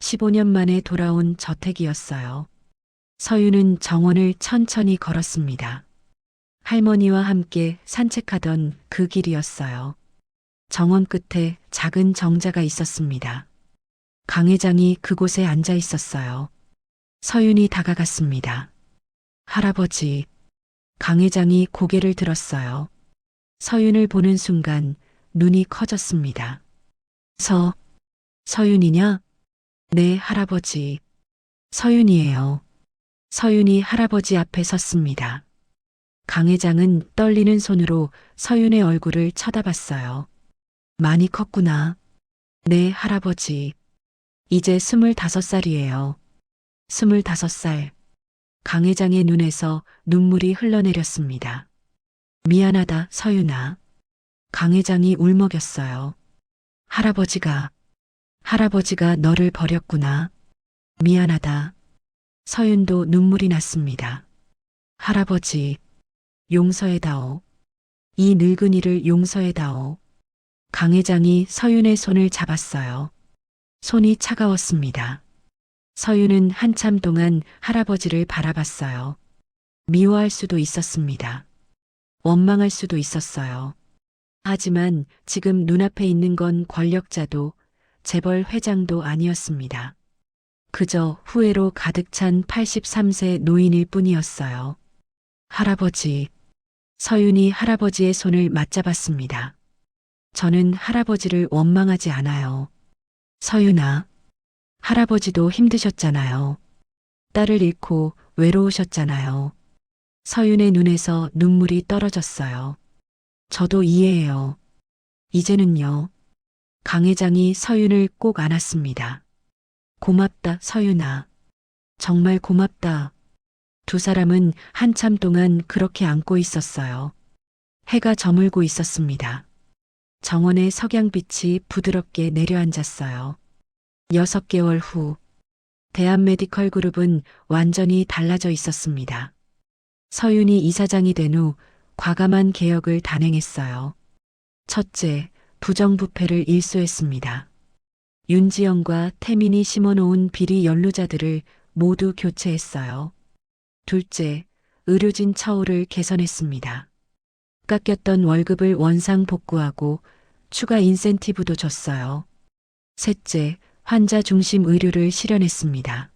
15년 만에 돌아온 저택이었어요. 서윤은 정원을 천천히 걸었습니다. 할머니와 함께 산책하던 그 길이었어요. 정원 끝에 작은 정자가 있었습니다. 강 회장이 그곳에 앉아 있었어요. 서윤이 다가갔습니다. 할아버지. 강 회장이 고개를 들었어요. 서윤을 보는 순간 눈이 커졌습니다. 서윤이냐? 네, 할아버지. 서윤이에요. 서윤이 할아버지 앞에 섰습니다. 강 회장은 떨리는 손으로 서윤의 얼굴을 쳐다봤어요. 많이 컸구나. 네, 할아버지. 이제 25살이에요. 25살. 강 회장의 눈에서 눈물이 흘러내렸습니다. 미안하다, 서윤아. 강 회장이 울먹였어요. 할아버지가 너를 버렸구나. 미안하다. 서윤도 눈물이 났습니다. 할아버지, 용서해다오. 이 늙은이를 용서해다오. 강 회장이 서윤의 손을 잡았어요. 손이 차가웠습니다. 서윤은 한참 동안 할아버지를 바라봤어요. 미워할 수도 있었습니다. 원망할 수도 있었어요. 하지만 지금 눈앞에 있는 건 권력자도 재벌 회장도 아니었습니다. 그저 후회로 가득 찬 83세 노인일 뿐이었어요. 할아버지. 서윤이 할아버지의 손을 맞잡았습니다. 저는 할아버지를 원망하지 않아요. 서윤아. 할아버지도 힘드셨잖아요. 딸을 잃고 외로우셨잖아요. 서윤의 눈에서 눈물이 떨어졌어요. 저도 이해해요. 이제는요. 강 회장이 서윤을 꼭 안았습니다. 고맙다, 서윤아. 정말 고맙다. 두 사람은 한참 동안 그렇게 안고 있었어요. 해가 저물고 있었습니다. 정원의 석양빛이 부드럽게 내려앉았어요. 6개월 후, 대한메디컬 그룹은 완전히 달라져 있었습니다. 서윤이 이사장이 된 후 과감한 개혁을 단행했어요. 첫째, 부정부패를 일소했습니다. 윤지영과 태민이 심어놓은 비리 연루자들을 모두 교체했어요. 둘째, 의료진 처우를 개선했습니다. 깎였던 월급을 원상 복구하고 추가 인센티브도 줬어요. 셋째, 환자 중심 의료를 실현했습니다.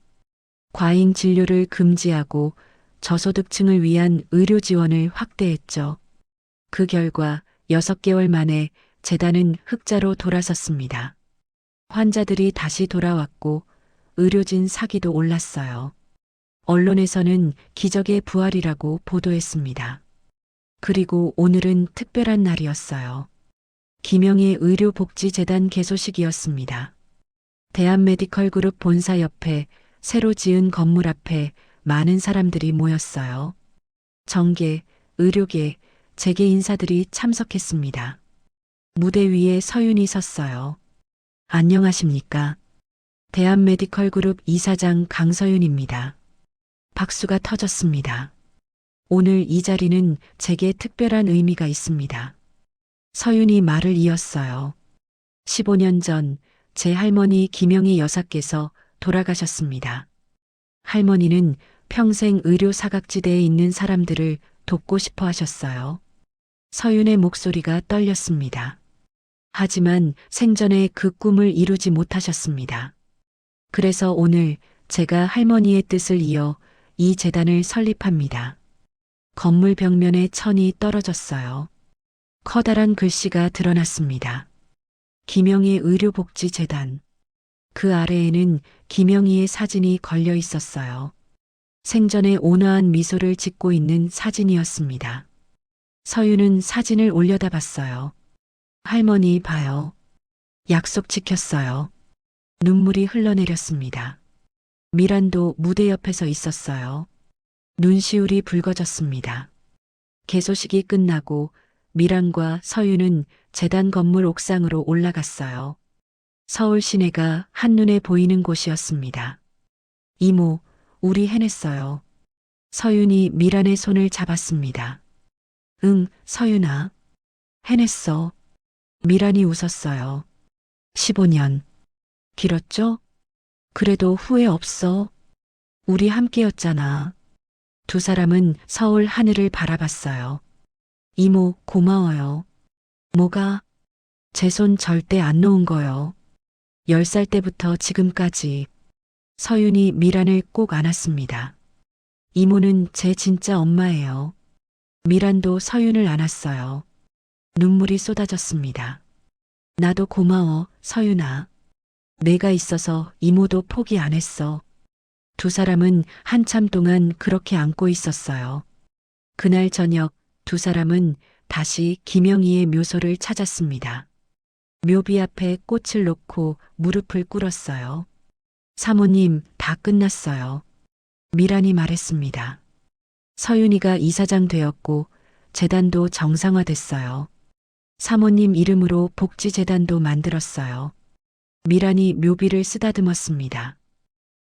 과잉 진료를 금지하고 저소득층을 위한 의료 지원을 확대했죠. 그 결과 6개월 만에 재단은 흑자로 돌아섰습니다. 환자들이 다시 돌아왔고 의료진 사기도 올랐어요. 언론에서는 기적의 부활이라고 보도했습니다. 그리고 오늘은 특별한 날이었어요. 김영희 의료복지재단 개소식이었습니다. 대한메디컬 그룹 본사 옆에 새로 지은 건물 앞에 많은 사람들이 모였어요. 정계, 의료계, 재계 인사들이 참석했습니다. 무대 위에 서윤이 섰어요. 안녕하십니까? 대한메디컬 그룹 이사장 강서윤입니다. 박수가 터졌습니다. 오늘 이 자리는 제게 특별한 의미가 있습니다. 서윤이 말을 이었어요. 15년 전 제 할머니 김영희 여사께서 돌아가셨습니다. 할머니는 평생 의료 사각지대에 있는 사람들을 돕고 싶어 하셨어요. 서윤의 목소리가 떨렸습니다. 하지만 생전에 그 꿈을 이루지 못하셨습니다. 그래서 오늘 제가 할머니의 뜻을 이어 이 재단을 설립합니다. 건물 벽면에 천이 떨어졌어요. 커다란 글씨가 드러났습니다. 김영희 의료복지재단. 그 아래에는 김영희의 사진이 걸려 있었어요. 생전에 온화한 미소를 짓고 있는 사진이었습니다. 서윤은 사진을 올려다봤어요. 할머니 봐요. 약속 지켰어요. 눈물이 흘러내렸습니다. 미란도 무대 옆에서 있었어요. 눈시울이 붉어졌습니다. 개소식이 끝나고 미란과 서윤은 재단 건물 옥상으로 올라갔어요. 서울 시내가 한눈에 보이는 곳이었습니다. 이모, 우리 해냈어요. 서윤이 미란의 손을 잡았습니다. 응, 서윤아. 해냈어. 미란이 웃었어요. 15년. 길었죠? 그래도 후회 없어. 우리 함께였잖아. 두 사람은 서울 하늘을 바라봤어요. 이모, 고마워요. 뭐가? 제 손 절대 안 놓은 거요. 10살 때부터 지금까지. 서윤이 미란을 꼭 안았습니다. 이모는 제 진짜 엄마예요. 미란도 서윤을 안았어요. 눈물이 쏟아졌습니다. 나도 고마워, 서윤아. 내가 있어서 이모도 포기 안 했어. 두 사람은 한참 동안 그렇게 안고 있었어요. 그날 저녁 두 사람은 다시 김영희의 묘소를 찾았습니다. 묘비 앞에 꽃을 놓고 무릎을 꿇었어요. 사모님, 다 끝났어요. 미란이 말했습니다. 서윤이가 이사장 되었고 재단도 정상화됐어요. 사모님 이름으로 복지재단도 만들었어요. 미란이 묘비를 쓰다듬었습니다.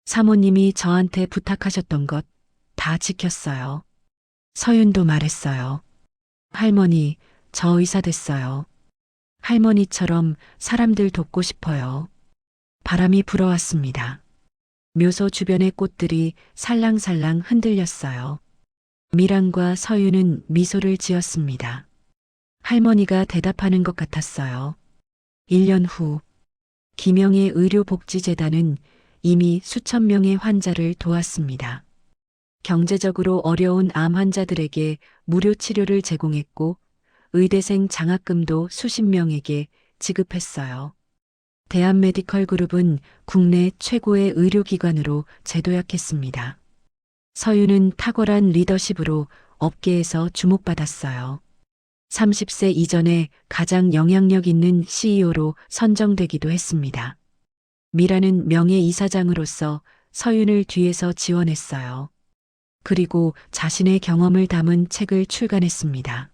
사모님이 저한테 부탁하셨던 것 다 지켰어요. 서윤도 말했어요. 할머니, 저 의사 됐어요. 할머니처럼 사람들 돕고 싶어요. 바람이 불어왔습니다. 묘소 주변의 꽃들이 살랑살랑 흔들렸어요. 미란과 서윤은 미소를 지었습니다. 할머니가 대답하는 것 같았어요. 1년 후, 김영의 의료복지재단은 이미 수천 명의 환자를 도왔습니다. 경제적으로 어려운 암 환자들에게 무료 치료를 제공했고, 의대생 장학금도 수십 명에게 지급했어요. 대한메디컬 그룹은 국내 최고의 의료기관으로 재도약했습니다. 서윤은 탁월한 리더십으로 업계에서 주목받았어요. 30세 이전에 가장 영향력 있는 CEO로 선정되기도 했습니다. 미라는 명예이사장으로서 서윤을 뒤에서 지원했어요. 그리고 자신의 경험을 담은 책을 출간했습니다.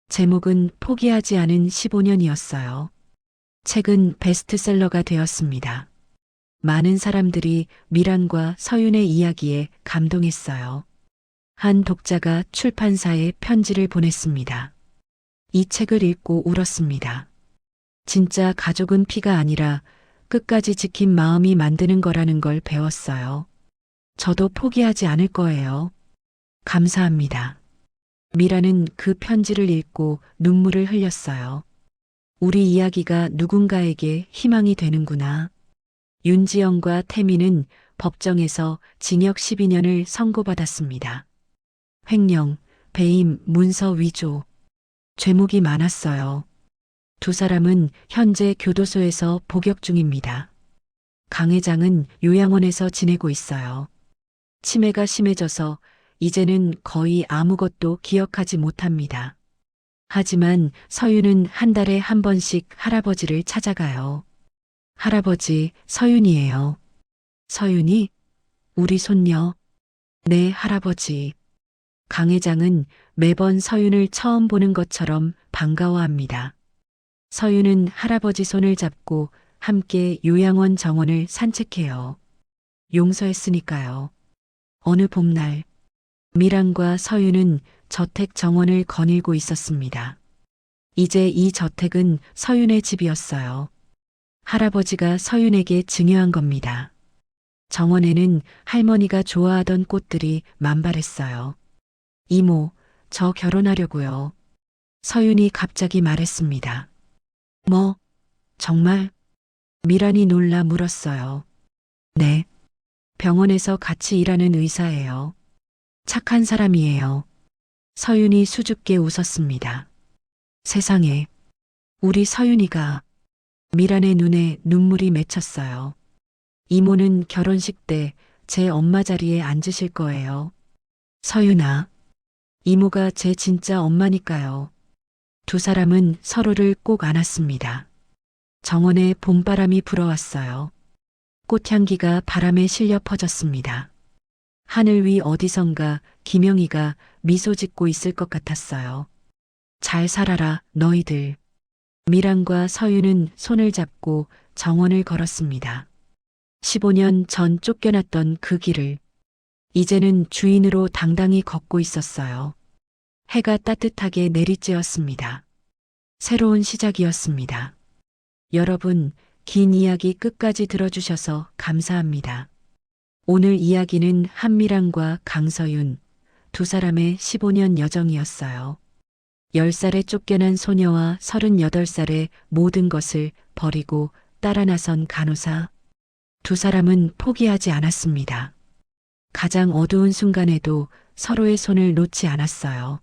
제목은 포기하지 않은 15년이었어요. 책은 베스트셀러가 되었습니다. 많은 사람들이 미란과 서윤의 이야기에 감동했어요. 한 독자가 출판사에 편지를 보냈습니다. 이 책을 읽고 울었습니다. 진짜 가족은 피가 아니라 끝까지 지킨 마음이 만드는 거라는 걸 배웠어요. 저도 포기하지 않을 거예요. 감사합니다. 미라는 그 편지를 읽고 눈물을 흘렸어요. 우리 이야기가 누군가에게 희망이 되는구나. 윤지영과 태민은 법정에서 징역 12년을 선고받았습니다. 횡령, 배임, 문서 위조. 죄목이 많았어요. 두 사람은 현재 교도소에서 복역 중입니다. 강 회장은 요양원에서 지내고 있어요. 치매가 심해져서 이제는 거의 아무것도 기억하지 못합니다. 하지만 서윤은 한 달에 한 번씩 할아버지를 찾아가요. 할아버지, 서윤이에요. 서윤이? 우리 손녀. 네, 할아버지. 강 회장은 매번 서윤을 처음 보는 것처럼 반가워합니다. 서윤은 할아버지 손을 잡고 함께 요양원 정원을 산책해요. 용서했으니까요. 어느 봄날, 미란과 서윤은 저택 정원을 거닐고 있었습니다. 이제 이 저택은 서윤의 집이었어요. 할아버지가 서윤에게 증여한 겁니다. 정원에는 할머니가 좋아하던 꽃들이 만발했어요. 이모, 저 결혼하려고요. 서윤이 갑자기 말했습니다. 뭐, 정말? 미란이 놀라 물었어요. 네. 병원에서 같이 일하는 의사예요. 착한 사람이에요. 서윤이 수줍게 웃었습니다. 세상에, 우리 서윤이가. 미란의 눈에 눈물이 맺혔어요. 이모는 결혼식 때 제 엄마 자리에 앉으실 거예요. 서윤아, 이모가 제 진짜 엄마니까요. 두 사람은 서로를 꼭 안았습니다. 정원에 봄바람이 불어왔어요. 꽃향기가 바람에 실려 퍼졌습니다. 하늘 위 어디선가 김영희가 미소 짓고 있을 것 같았어요. 잘 살아라, 너희들. 미란과 서윤은 손을 잡고 정원을 걸었습니다. 15년 전 쫓겨났던 그 길을 이제는 주인으로 당당히 걷고 있었어요. 해가 따뜻하게 내리쬐었습니다. 새로운 시작이었습니다. 여러분, 긴 이야기 끝까지 들어주셔서 감사합니다. 오늘 이야기는 한미란과 강서윤 두 사람의 15년 여정이었어요. 10살에 쫓겨난 소녀와 38살의 모든 것을 버리고 따라 나선 간호사. 두 사람은 포기하지 않았습니다. 가장 어두운 순간에도 서로의 손을 놓지 않았어요.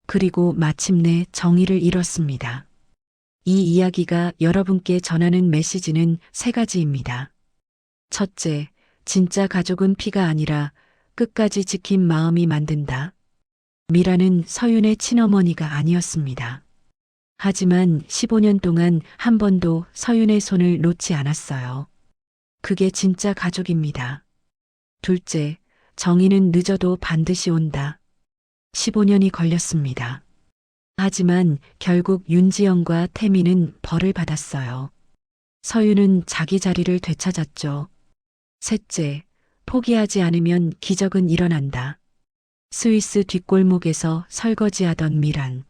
그리고 마침내 정의를 이뤘습니다. 이 이야기가 여러분께 전하는 메시지는 세 가지입니다. 첫째, 진짜 가족은 피가 아니라 끝까지 지킨 마음이 만든다. 미라는 서윤의 친어머니가 아니었습니다. 하지만 15년 동안 한 번도 서윤의 손을 놓지 않았어요. 그게 진짜 가족입니다. 둘째, 정의는 늦어도 반드시 온다. 15년이 걸렸습니다. 하지만 결국 윤지영과 태민은 벌을 받았어요. 서유는 자기 자리를 되찾았죠. 셋째, 포기하지 않으면 기적은 일어난다. 스위스 뒷골목에서 설거지하던 미란.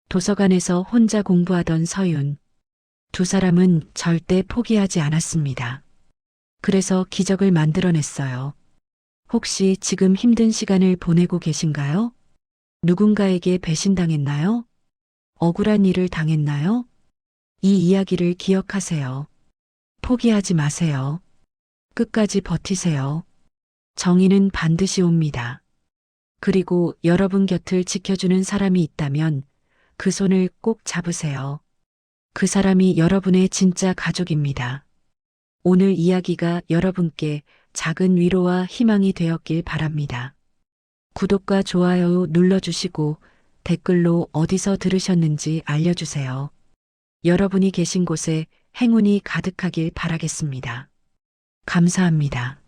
도서관에서 혼자 공부하던 서윤. 두 사람은 절대 포기하지 않았습니다. 그래서 기적을 만들어냈어요. 혹시 지금 힘든 시간을 보내고 계신가요? 누군가에게 배신당했나요? 억울한 일을 당했나요? 이 이야기를 기억하세요. 포기하지 마세요. 끝까지 버티세요. 정의는 반드시 옵니다. 그리고 여러분 곁을 지켜주는 사람이 있다면 그 손을 꼭 잡으세요. 그 사람이 여러분의 진짜 가족입니다. 오늘 이야기가 여러분께 작은 위로와 희망이 되었길 바랍니다. 구독과 좋아요 눌러주시고 댓글로 어디서 들으셨는지 알려주세요. 여러분이 계신 곳에 행운이 가득하길 바라겠습니다. 감사합니다.